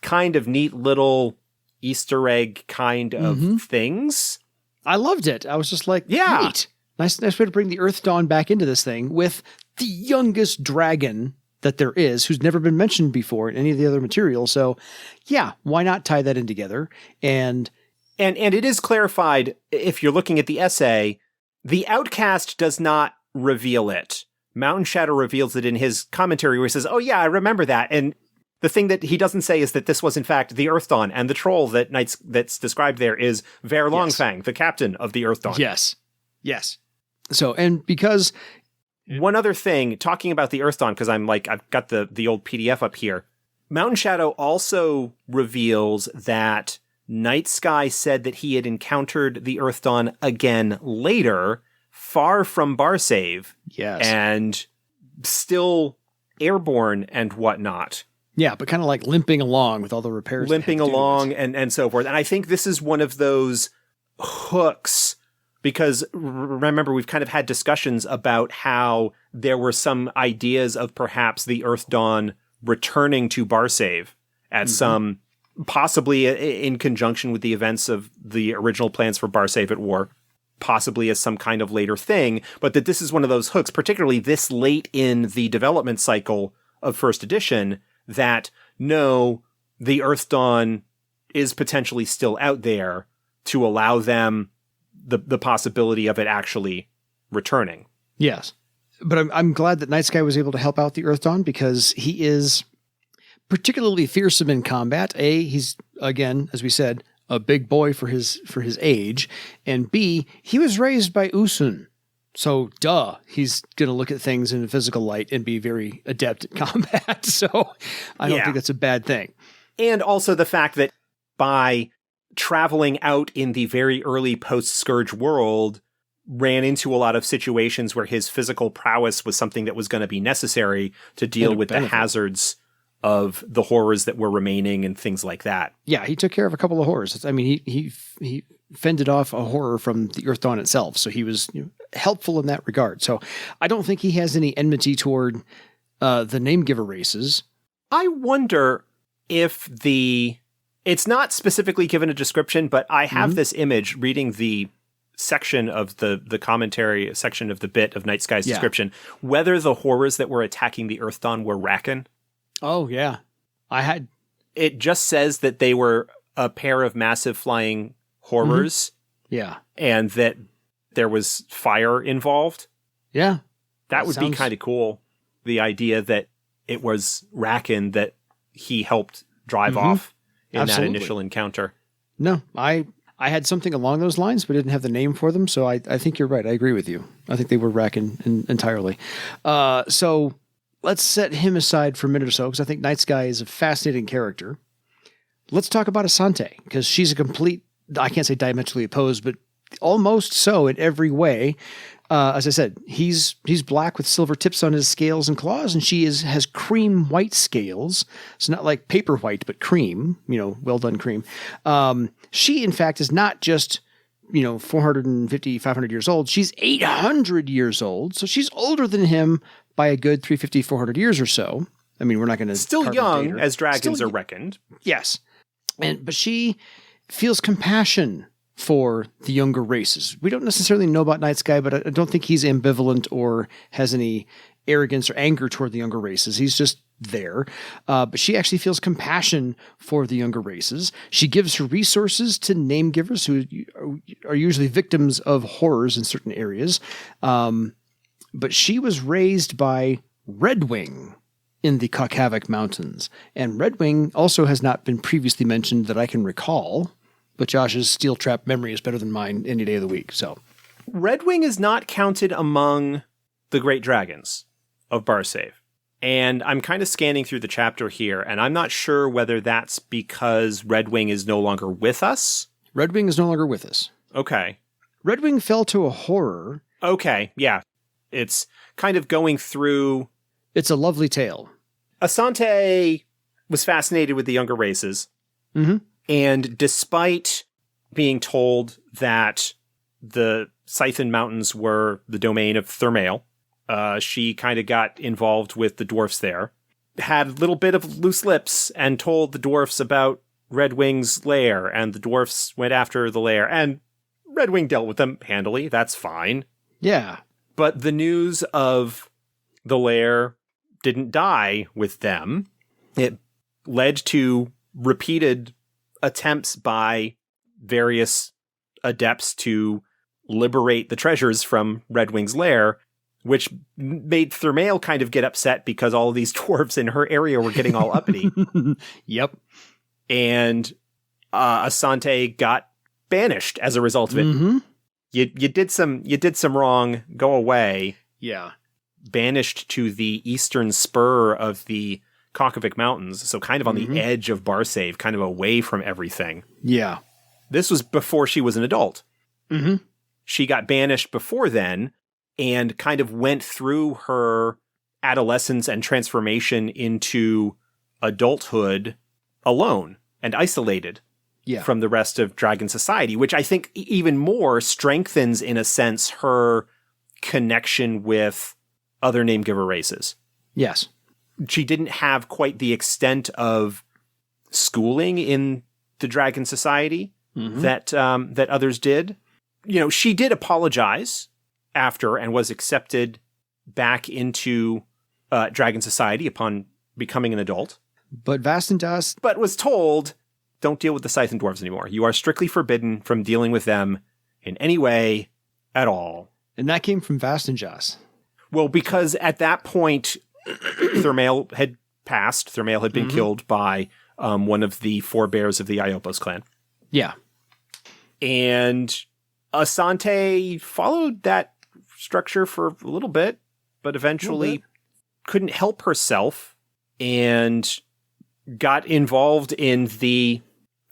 kind of neat little Easter egg kind of things. I loved it. I was just like, neat. Nice way to bring the Earthdawn back into this thing with the youngest dragon that there is, who's never been mentioned before in any of the other material. So yeah, why not tie that in together? And it is clarified, if you're looking at the essay, the Outcast does not reveal it. Mountain Shadow reveals it in his commentary where he says, oh yeah, I remember that. And the thing that he doesn't say is that this was in fact the Earthdawn, and the troll that's described there is Ver Longfang, the captain of the Earthdawn. Yes. So, and because... One other thing, talking about the Earthdawn, because I've got the old PDF up here. Mountain Shadow also reveals that Nightsky said that he had encountered the Earthdawn again later, far from Barsave. Yes. And still airborne and whatnot. Yeah, but kind of like limping along with all the repairs. Limping along and so forth. And I think this is one of those hooks Because remember, we've kind of had discussions about how there were some ideas of perhaps the Earthdawn returning to Barsave at some, possibly in conjunction with the events of the original plans for Barsave at war, possibly as some kind of later thing, but that this is one of those hooks, particularly this late in the development cycle of first edition, that no, the Earthdawn is potentially still out there to allow them the possibility of it actually returning. Yes. But I'm glad that Nightsky was able to help out the Earthdawn, because he is particularly fearsome in combat. A, he's, again, as we said, a big boy for his age. And B, he was raised by Usun. So, he's going to look at things in a physical light and be very adept at combat. So, I don't think that's a bad thing. And also the fact that by traveling out in the very early post-Scourge world, ran into a lot of situations where his physical prowess was something that was going to be necessary to deal with the hazards of the horrors that were remaining and things like that. Yeah, he took care of a couple of horrors. I mean, he fended off a horror from the Earthdawn itself, so he was helpful in that regard. So I don't think he has any enmity toward the name-giver races. I wonder if it's not specifically given a description, but I have this image reading the section of the commentary section of the bit of Nightsky's description, whether the horrors that were attacking the Earthdawn were Rakan. Oh, yeah. It just says that they were a pair of massive flying horrors. Yeah. And that there was fire involved. Yeah. That would be kind of cool. The idea that it was Rakan that he helped drive off in that initial encounter. No, I had something along those lines, but didn't have the name for them. So I think you're right. I agree with you. I think they were Rakan entirely. So let's set him aside for a minute or so, because I think Nightsky is a fascinating character. Let's talk about Asante, because she's a complete, I can't say diametrically opposed, but almost so in every way. As I said, he's black with silver tips on his scales and claws, and she has cream white scales. It's not like paper white, but cream, well done cream. She, in fact, is not just, 450, 500 years old. She's 800 years old. So she's older than him by a good 350, 400 years or so. I mean, we're not going to still young as dragons are reckoned. Yes. But she feels compassion for the younger races. We don't necessarily know about Nightsky, but I don't think he's ambivalent or has any arrogance or anger toward the younger races. He's just there. But she actually feels compassion for the younger races. She gives her resources to name givers who are usually victims of horrors in certain areas. But she was raised by Redwing in the Caucavic Mountains. And Redwing also has not been previously mentioned that I can recall. But Josh's steel trap memory is better than mine any day of the week. So, Redwing is not counted among the great dragons of Barsave. And I'm kind of scanning through the chapter here, and I'm not sure whether that's because Redwing is no longer with us. Redwing is no longer with us. Okay. Redwing fell to a horror. Okay, yeah. It's kind of going through... It's a lovely tale. Asante was fascinated with the younger races. Mm-hmm. And despite being told that the Scythian Mountains were the domain of Thermael, she kind of got involved with the dwarfs there, had a little bit of loose lips, and told the dwarfs about Redwing's lair, and the dwarfs went after the lair, and Redwing dealt with them handily. That's fine. Yeah. But the news of the lair didn't die with them. It led to repeated attempts by various adepts to liberate the treasures from Redwing's lair, which made Thermael kind of get upset because all of these dwarves in her area were getting all uppity. Yep. And Asante got banished as a result of it. Mm-hmm. You did some wrong. Go away. Yeah. Banished to the eastern spur of the Caucavic Mountains, so kind of on the edge of Barsave, kind of away from everything. Yeah. This was before she was an adult. Mm-hmm. She got banished before then and kind of went through her adolescence and transformation into adulthood alone and isolated. from the rest of Dragon Society, which I think even more strengthens, in a sense, her connection with other name-giver races. Yes. She didn't have quite the extent of schooling in the Dragon Society that others did. You know, she did apologize after and was accepted back into Dragon Society upon becoming an adult. But Vastenjas... But was told, don't deal with the Scythe and Dwarves anymore. You are strictly forbidden from dealing with them in any way at all. And that came from Vastenjas. Well, because at that point, Thermael had passed. Thermael had been killed by one of the forebears of the Iopos clan. Yeah. And Asante followed that structure for a little bit, but eventually couldn't help herself and got involved in the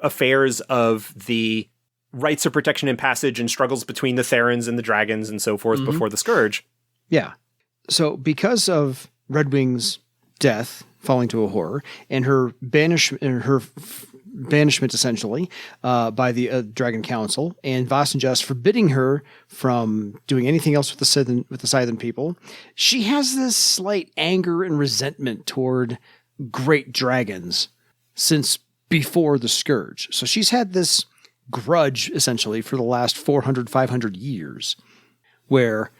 affairs of the rights of protection and passage and struggles between the Therans and the dragons and so forth before the Scourge. Yeah. So because of Redwing's death, falling to a horror, and her banishment essentially by the Dragon Council, and Vastenjas forbidding her from doing anything else with the Scythian people, she has this slight anger and resentment toward great dragons since before the Scourge. So she's had this grudge essentially for the last 400, 500 years, where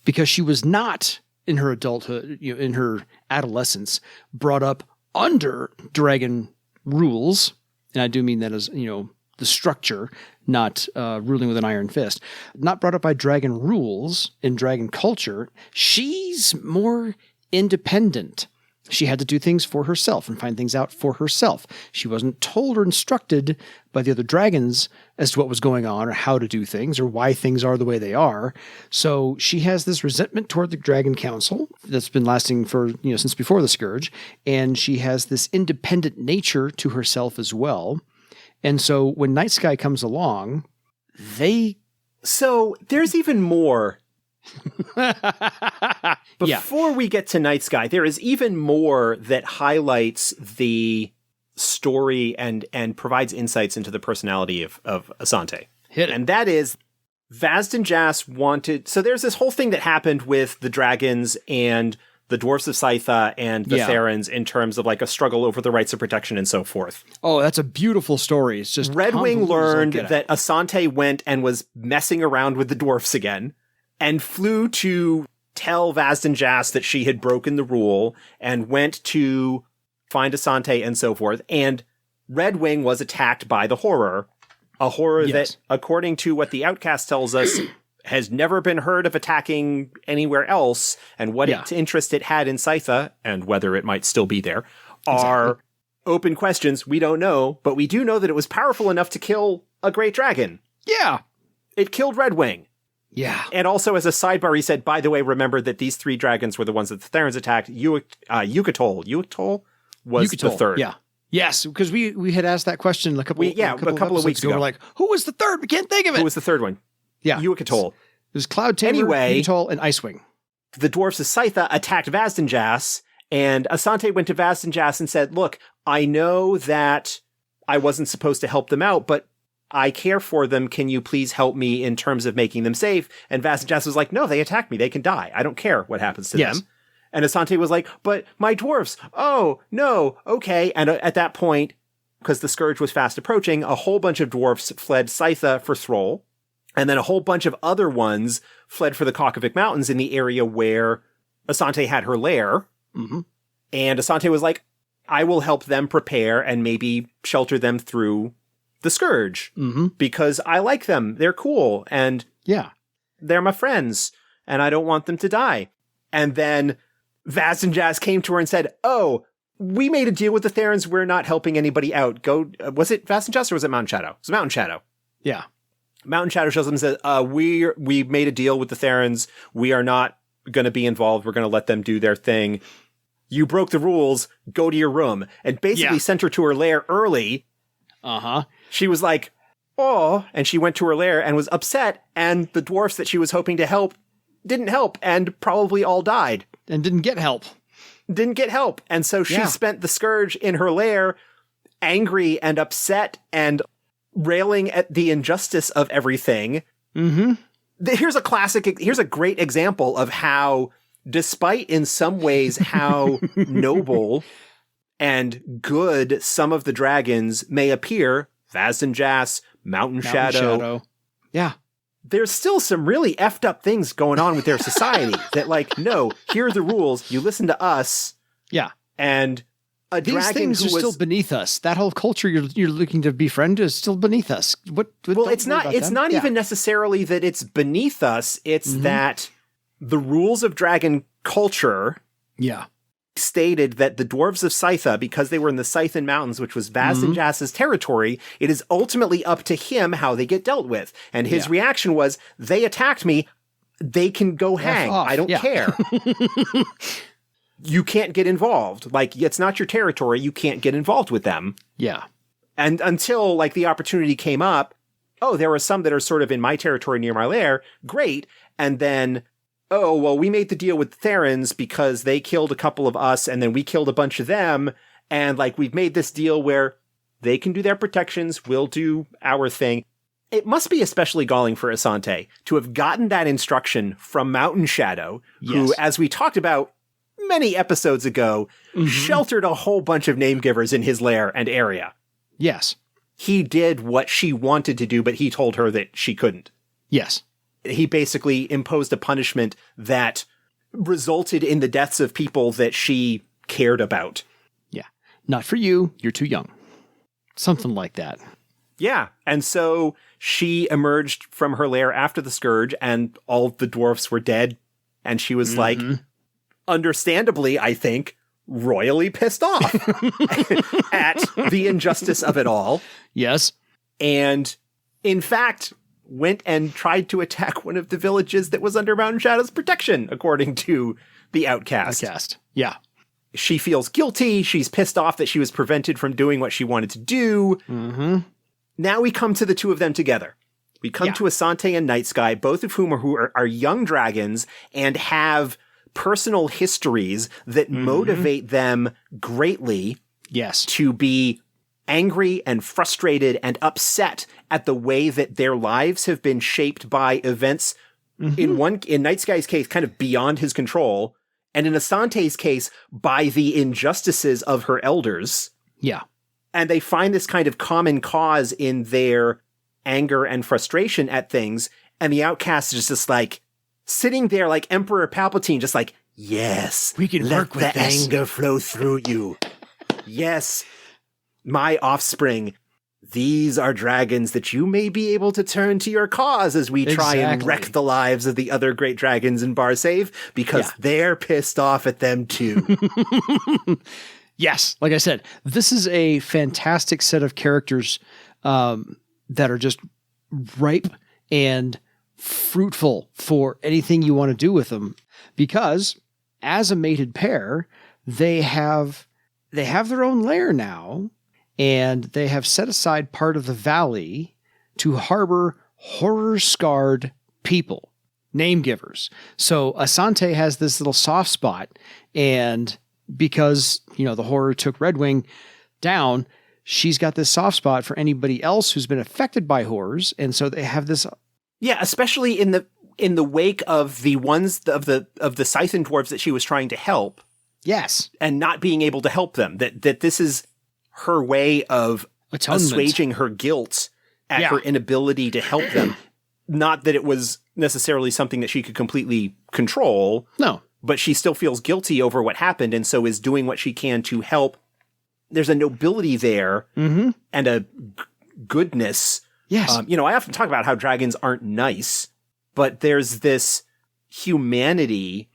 because she was not in her adulthood, in her adolescence, brought up under dragon rules, and I do mean that as, the structure, not ruling with an iron fist, not brought up by dragon rules in dragon culture, she's more independent. She had to do things for herself and find things out for herself. She wasn't told or instructed by the other dragons as to what was going on or how to do things or why things are the way they are. So she has this resentment toward the Dragon Council that's been lasting for, since before the Scourge. And she has this independent nature to herself as well. And so when Nightsky comes along, So there's even more. Before we get to Nightsky, there is even more that highlights the story and provides insights into the personality of Asante. Hit it. And that is Vastenjas wanted... So there's this whole thing that happened with the dragons and the Dwarfs of Scytha and the Therans in terms of like a struggle over the rights of protection and so forth. Oh, that's a beautiful story. It's just... Redwing learned that Asante went and was messing around with the dwarfs again and flew to tell Vastenjas that she had broken the rule and went to find Asante and so forth. And Redwing was attacked by the horror, a horror that, according to what the Outcast tells us, has never been heard of attacking anywhere else. And what interest it had in Scytha, and whether it might still be there, are open questions. We don't know, but we do know that it was powerful enough to kill a great dragon. Yeah. It killed Redwing. Yeah. And also, as a sidebar, he said, by the way, remember that these three dragons were the ones that the Therans attacked. Yucatol was the third. Yeah. Yes, because we had asked that question a couple of weeks ago. We're like, who was the third? We can't think of it. Who was the third one? Yeah. Yucatol. It was Cloud Tamer, Yucatol, and Icewing. The Dwarfs of Scytha attacked Vastenjas, and Asante went to Vastenjas and said, look, I know that I wasn't supposed to help them out, but I care for them. Can you please help me in terms of making them safe? And Vastenjas was like, no, they attacked me. They can die. I don't care what happens to them. And Asante was like, but my dwarfs. Oh, no. Okay. And at that point, because the Scourge was fast approaching, a whole bunch of dwarfs fled Scytha for Thrall. And then a whole bunch of other ones fled for the Caucavic Mountains in the area where Asante had her lair. Mm-hmm. And Asante was like, I will help them prepare and maybe shelter them through the Scourge, because I like them. They're cool. And they're my friends and I don't want them to die. And then Vastenjas came to her and said, oh, we made a deal with the Therans. We're not helping anybody out. Go. Was it Vastenjas or was it Mountain Shadow? It was Mountain Shadow. Yeah. Mountain Shadow shows up and says, we made a deal with the Therans. We are not going to be involved. We're going to let them do their thing. You broke the rules. Go to your room. And basically sent her to her lair early. She was like, oh, and she went to her lair and was upset. And the dwarfs that she was hoping to help didn't help and probably all died. And didn't get help. And so she spent the Scourge in her lair, angry and upset and railing at the injustice of everything. Mm-hmm. Here's a great example of how, despite in some ways how noble and good some of the dragons may appear, Vazdenjas, Mountain Shadow. Yeah. There's still some really effed up things going on with their society that, like, no, here are the rules. You listen to us. Yeah. And a These dragon things are still beneath us. That whole culture you're looking to befriend is still beneath us. Well, it's not even necessarily that it's beneath us. It's that the rules of dragon culture stated that the dwarves of Scytha, because they were in the Scythian Mountains, which was Vazdenjas' territory, it is ultimately up to him how they get dealt with. And his reaction was, they attacked me. They can go hang. I don't care. You can't get involved. Like, it's not your territory. You can't get involved with them. Yeah. And until, like, the opportunity came up, oh, there are some that are sort of in my territory near my lair. Great. And then, oh, well, we made the deal with the Therans because they killed a couple of us and then we killed a bunch of them. And, like, we've made this deal where they can do their protections. We'll do our thing. It must be especially galling for Asante to have gotten that instruction from Mountain Shadow, who, as we talked about many episodes ago, sheltered a whole bunch of name givers in his lair and area. Yes. He did what she wanted to do, but he told her that she couldn't. Yes. He basically imposed a punishment that resulted in the deaths of people that she cared about. Yeah. Not for you. You're too young. Something like that. Yeah. And so she emerged from her lair after the Scourge and all the dwarfs were dead. And she was like, understandably, I think, royally pissed off at the injustice of it all. Yes. And in fact, went and tried to attack one of the villages that was under Mountain Shadow's protection, according to the outcast. Yeah. She feels guilty. She's pissed off that she was prevented from doing what she wanted to do. Now we come to the two of them together. We come to Asante and Nightsky, both of whom are young dragons and have personal histories that motivate them greatly to be angry and frustrated and upset at the way that their lives have been shaped by events in Nightsky's case kind of beyond his control, and in Asante's case by the injustices of her elders. Yeah. And they find this kind of common cause in their anger and frustration at things, and the outcast is just like sitting there like Emperor Palpatine, just like, yes, we can work with let the this. anger flow through you. Yes, my offspring, these are dragons that you may be able to turn to your cause as we try and wreck the lives of the other great dragons in Barsave, because they're pissed off at them too. Yes, like I said, this is a fantastic set of characters that are just ripe and fruitful for anything you want to do with them, because as a mated pair, they have their own lair now, and they have set aside part of the valley to harbor horror-scarred people, name givers. So Asante has this little soft spot, and because, the horror took Redwing down, she's got this soft spot for anybody else who's been affected by horrors, and so they have this. Yeah, especially in the wake of the ones of the Scythian dwarves that she was trying to help. Yes, and not being able to help them. That this is her way of assuaging her guilt at her inability to help them. Not that it was necessarily something that she could completely control. No. But she still feels guilty over what happened, and so is doing what she can to help. There's a nobility there and a goodness. Yes. I often talk about how dragons aren't nice, but there's this humanity,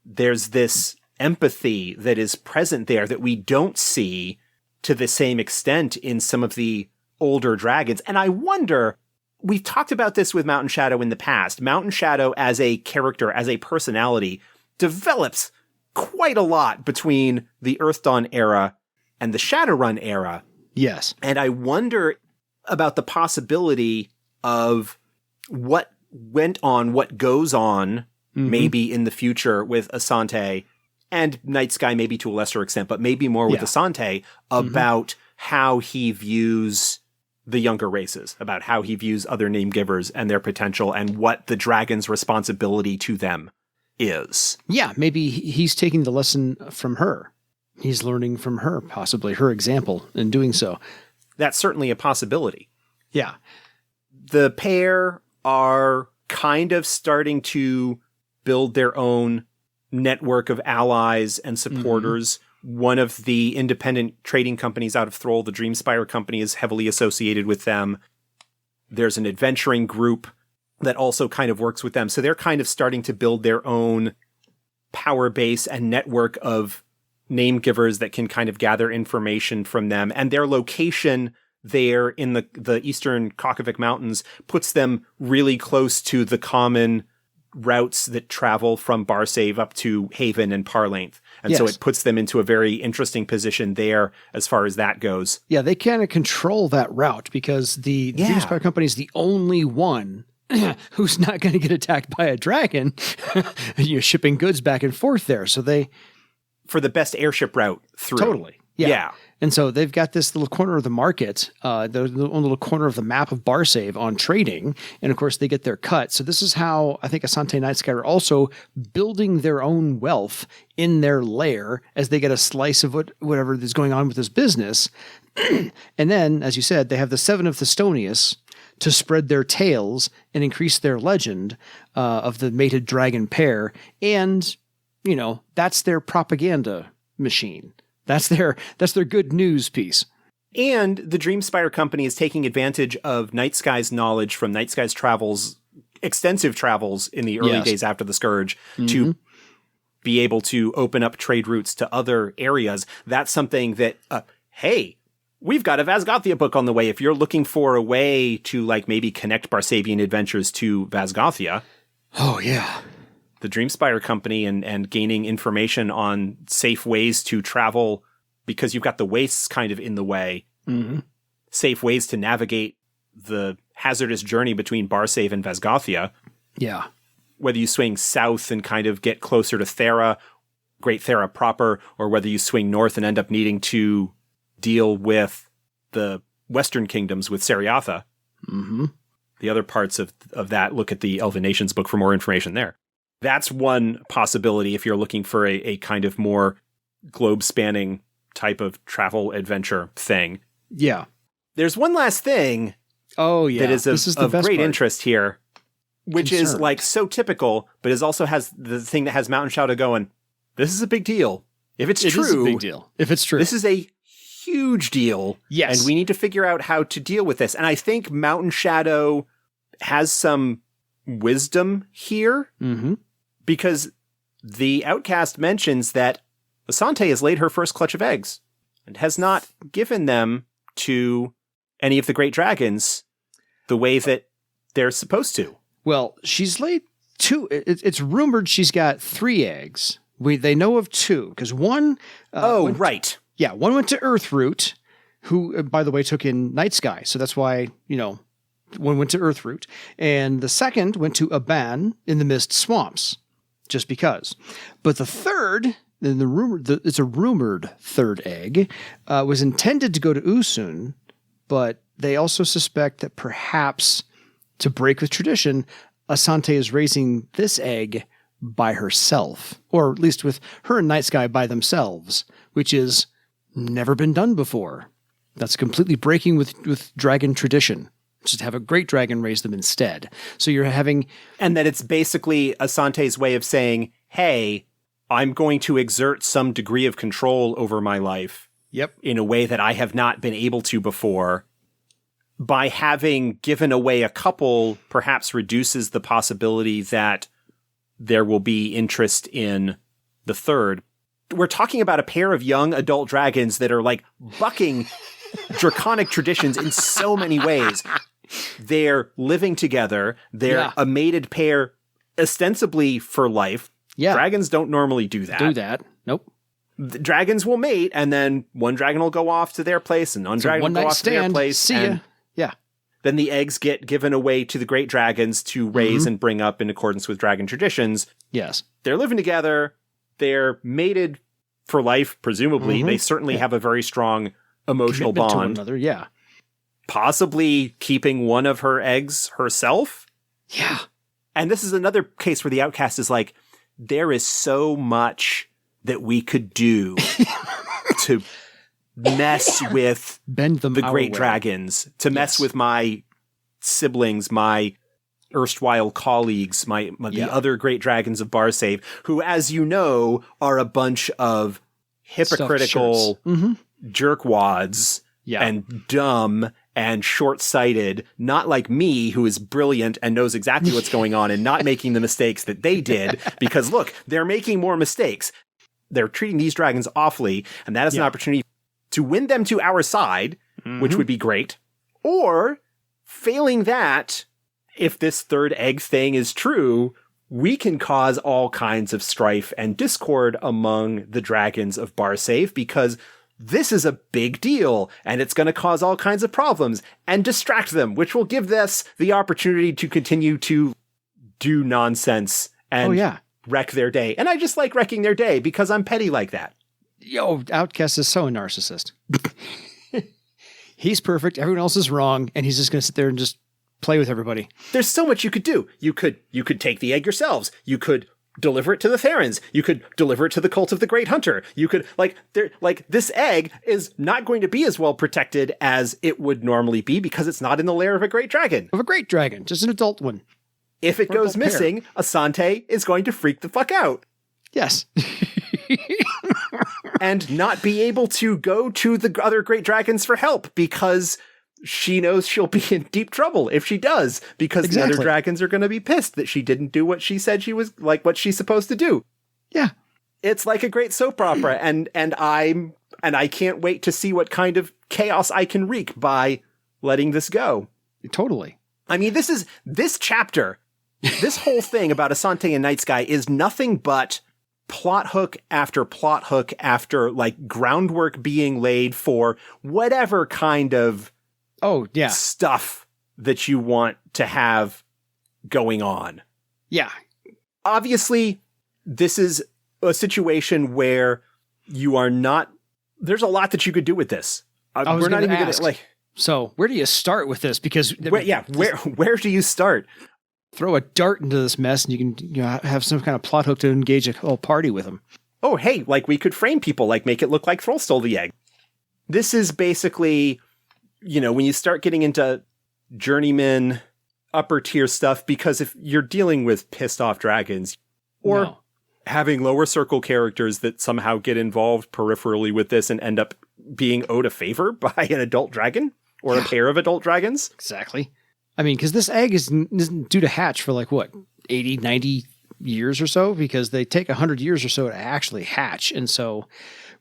there's this empathy that is present there that we don't see to the same extent in some of the older dragons. And I wonder, we've talked about this with Mountain Shadow in the past. Mountain Shadow as a character, as a personality, develops quite a lot between the Earthdawn era and the Shadowrun era. Yes. And I wonder about the possibility of what went on, what goes on, maybe in the future with Asante and Nightsky, maybe to a lesser extent, but maybe more with Asante, about how he views the younger races, about how he views other name givers and their potential and what the dragon's responsibility to them is. Yeah, maybe he's taking the lesson from her. He's learning from her, possibly her example in doing so. That's certainly a possibility. Yeah. The pair are kind of starting to build their own network of allies and supporters. One of the independent trading companies out of Thrall, the Dreamspire company, is heavily associated with them. There's an adventuring group that also kind of works with them. So they're kind of starting to build their own power base and network of name givers that can kind of gather information from them. And their location there in the eastern Caucavic Mountains puts them really close to the common routes that travel from Barsave up to Haven and Parlainth. And so it puts them into a very interesting position there as far as that goes. Yeah, they kind of control that route because the Dreamspire company is the only one who's not going to get attacked by a dragon, shipping goods back and forth there. So they... For the best airship route through. Totally. Yeah. And so they've got this little corner of the market, the little corner of the map of Barsave on trading. And of course, they get their cut. So this is how I think Asante and Nightsky are also building their own wealth in their lair as they get a slice of whatever is going on with this business. And then, as you said, they have the Seven of Thestonius to spread their tales and increase their legend of the mated dragon pair. And, that's their propaganda machine. That's their good news piece. And the Dreamspire company is taking advantage of Nightsky's knowledge from Nightsky's travels, extensive travels in the early days after the Scourge, to be able to open up trade routes to other areas. That's something that, hey, we've got a Vazgothia book on the way. If you're looking for a way to maybe connect Barsavian adventures to Vazgothia. Oh, yeah. The Dreamspire company and gaining information on safe ways to travel because you've got the wastes kind of in the way. Mm-hmm. Safe ways to navigate the hazardous journey between Barsave and Vazgothia. Yeah. Whether you swing south and kind of get closer to Thera, Great Thera proper, or whether you swing north and end up needing to deal with the Western kingdoms with Seriatha. Mm-hmm. The other parts of that, look at the Elven Nations book for more information there. That's one possibility if you're looking for a kind of more globe-spanning type of travel adventure thing. Yeah. There's one last thing that is of great interest here, which is so typical, but also has the thing that has Mountain Shadow going, this is a big deal. If it's true. It is a big deal. If it's true. This is a huge deal. Yes. And we need to figure out how to deal with this. And I think Mountain Shadow has some wisdom here. Mm-hmm. Because the Outcast mentions that Asante has laid her first clutch of eggs and has not given them to any of the great dragons the way that they're supposed to. Well, she's laid 2. It's rumored she's got 3 eggs. They know of 2 because one. Right. One went to Earthroot, who, by the way, took in Nightsky. So that's why, one went to Earthroot. And the second went to Aban in the Mist Swamps. Just because. But the third, it's a rumored third egg, was intended to go to Usun, but they also suspect that perhaps, to break with tradition, Asante is raising this egg by herself, or at least with her and Nightsky by themselves, which is never been done before. That's completely breaking with dragon tradition. Just have a great dragon raise them instead. So you're having... And that it's basically Asante's way of saying, hey, I'm going to exert some degree of control over my life. Yep. In a way that I have not been able to before. By having given away a couple, perhaps reduces the possibility that there will be interest in the third. We're talking about a pair of young adult dragons that are bucking draconic traditions in so many ways. They're living together. They're a mated pair ostensibly for life. Yeah. Dragons don't normally do that. Nope. The dragons will mate, and then one dragon will go off to their place, and one dragon will go off to their place. See ya. Yeah. Then the eggs get given away to the great dragons to raise and bring up in accordance with dragon traditions. Yes. They're living together. They're mated for life, presumably. They certainly have a very strong emotional commitment bond. to one another, yeah. possibly keeping one of her eggs herself. Yeah. And this is another case where the outcast is like, there is so much that we could do to mess with Bend them the our great way. dragons, to mess with my siblings, my erstwhile colleagues, the other great dragons of Barsave, who, as you know, are a bunch of hypocritical jerkwads and dumb and short-sighted, not like me, who is brilliant and knows exactly what's going on and not making the mistakes that they did, because look, they're making more mistakes. They're treating these dragons awfully, and that is an opportunity to win them to our side, which would be great. Or, failing that, if this third egg thing is true, we can cause all kinds of strife and discord among the dragons of Barsave, because this is a big deal, and it's going to cause all kinds of problems and distract them, which will give us the opportunity to continue to do nonsense and wreck their day. And I just like wrecking their day because I'm petty like that. Yo, Outcast is so a narcissist. He's perfect. Everyone else is wrong. And he's just going to sit there and just play with everybody. There's so much you could do. You could take the egg yourselves. You could deliver it to the Therans. You could deliver it to the cult of the Great Hunter. You could, this egg is not going to be as well protected as it would normally be because it's not in the lair of a great dragon. Of a great dragon, just an adult one. If it goes missing, Asante is going to freak the fuck out. Yes. And not be able to go to the other great dragons for help because she knows she'll be in deep trouble if she does, because the other dragons are going to be pissed that she didn't do what she said she was, like what she's supposed to do. Yeah. It's like a great soap opera, and I can't wait to see what kind of chaos I can wreak by letting this go. Totally. I mean, this chapter, this whole thing about Asante and Nightsky is nothing but plot hook after like groundwork being laid for whatever kind of stuff that you want to have going on. Yeah. Obviously, this is a situation where you are not, there's a lot that you could do with this. We're not even going to so where do you start with this? Because where do you start? Throw a dart into this mess and you can have some kind of plot hook to engage a whole party with them. Oh, hey, like we could frame people, like make it look like Thrall stole the egg. This is basically, when you start getting into journeyman upper tier stuff, because if you're dealing with pissed off dragons or having lower circle characters that somehow get involved peripherally with this and end up being owed a favor by an adult dragon or a pair of adult dragons. Exactly. I mean, because this egg isn't due to hatch for 80, 90 years or so, because they take 100 years or so to actually hatch. And so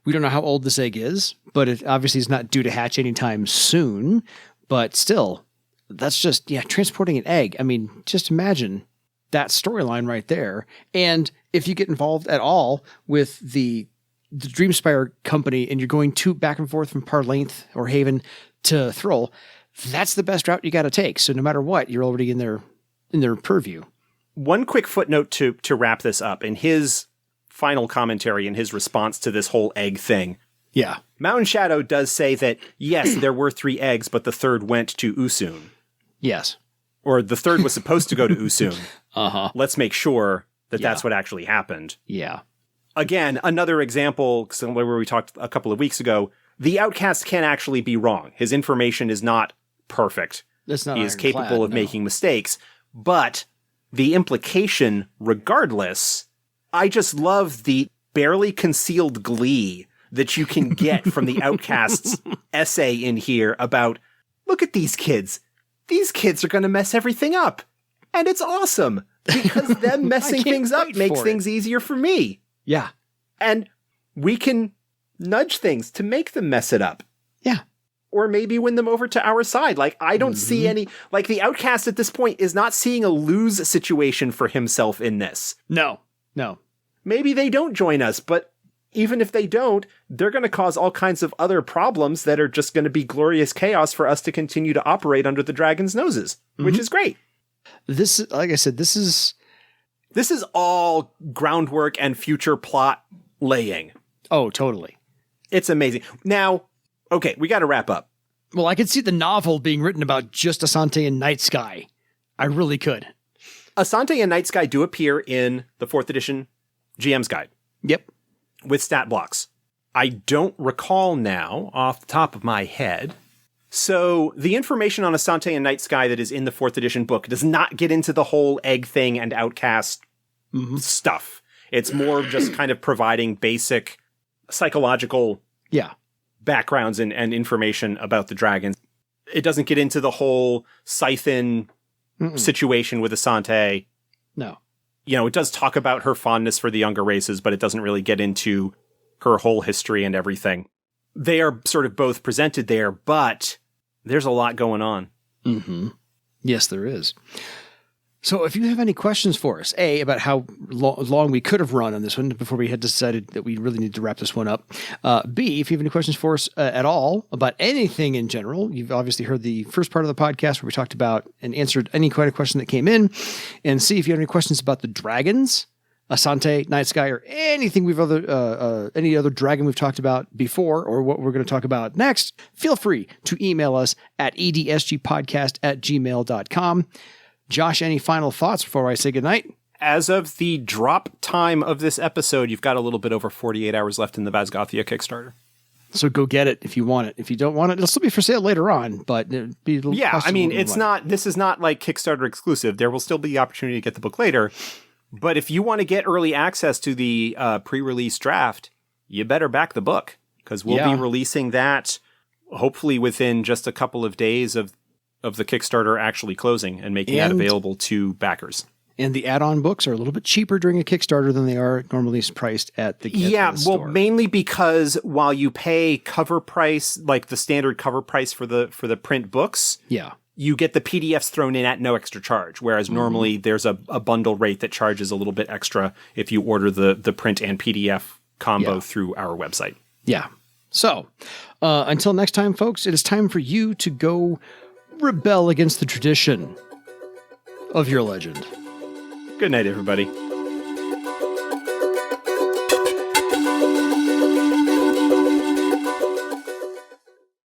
we don't know how old this egg is, but it obviously is not due to hatch anytime soon. But still, that's just, transporting an egg. I mean, just imagine that storyline right there. And if you get involved at all with the Dreamspire company and you're going back and forth from Parlainth or Haven to Thrall, that's the best route you got to take. So no matter what, you're already in their purview. One quick footnote to wrap this up. In his final commentary, in his response to this whole egg thing, Mountain Shadow does say that, yes, there were 3 eggs, but the third went to Usoon. Yes. Or the third was supposed to go to Usoon. Let's make sure that that's what actually happened. Yeah. Again, another example, where we talked a couple of weeks ago, the outcast can actually be wrong. His information is not perfect. He is capable of making mistakes, but the implication, regardless, I just love the barely concealed glee that you can get from the outcast's essay in here about, look at these kids. These kids are going to mess everything up. And it's awesome because them messing things up makes things easier for me. Yeah. And we can nudge things to make them mess it up. Yeah. Or maybe win them over to our side. I don't see any, the outcast at this point is not seeing a lose situation for himself in this. No. Maybe they don't join us, but even if they don't, they're going to cause all kinds of other problems that are just going to be glorious chaos for us to continue to operate under the dragon's noses, which is great. This, like I said, this is all groundwork and future plot laying. Oh, totally. It's amazing. Now, okay, we got to wrap up. Well, I could see the novel being written about just Asante and Nightsky. I really could. Asante and Nightsky do appear in the 4th edition GM's Guide. Yep. With stat blocks. I don't recall now off the top of my head. So the information on Asante and Nightsky that is in the 4th edition book does not get into the whole egg thing and outcast stuff. It's more just kind of providing basic psychological backgrounds and information about the dragons. It doesn't get into the whole siphon situation with Asante. No. It does talk about her fondness for the younger races, but it doesn't really get into her whole history and everything. They are sort of both presented there, but there's a lot going on. Mm-hmm. Yes, there is. So if you have any questions for us, A, about how long we could have run on this one before we had decided that we really need to wrap this one up. B, if you have any questions for us at all about anything in general, you've obviously heard the first part of the podcast where we talked about and answered any kind of question that came in. And C, if you have any questions about the dragons, Asante, Nightsky, or anything any other dragon we've talked about before or what we're going to talk about next, feel free to email us at edsgpodcast@gmail.com. Josh, any final thoughts before I say goodnight? As of the drop time of this episode, you've got a little bit over 48 hours left in the Vazgothia Kickstarter. So go get it if you want it. If you don't want it, it'll still be for sale later on, but it'll be this is not like Kickstarter exclusive. There will still be the opportunity to get the book later. But if you want to get early access to the pre-release draft, you better back the book because we'll be releasing that hopefully within just a couple of days of the Kickstarter actually closing and making that available to backers. And the add-on books are a little bit cheaper during a Kickstarter than they are normally priced at the store. Mainly because while you pay cover price, like the standard cover price for the print books, you get the PDFs thrown in at no extra charge, whereas normally there's a bundle rate that charges a little bit extra if you order the print and PDF combo through our website. Yeah. So, until next time, folks, it is time for you to go rebel against the tradition of your legend. Good night, everybody.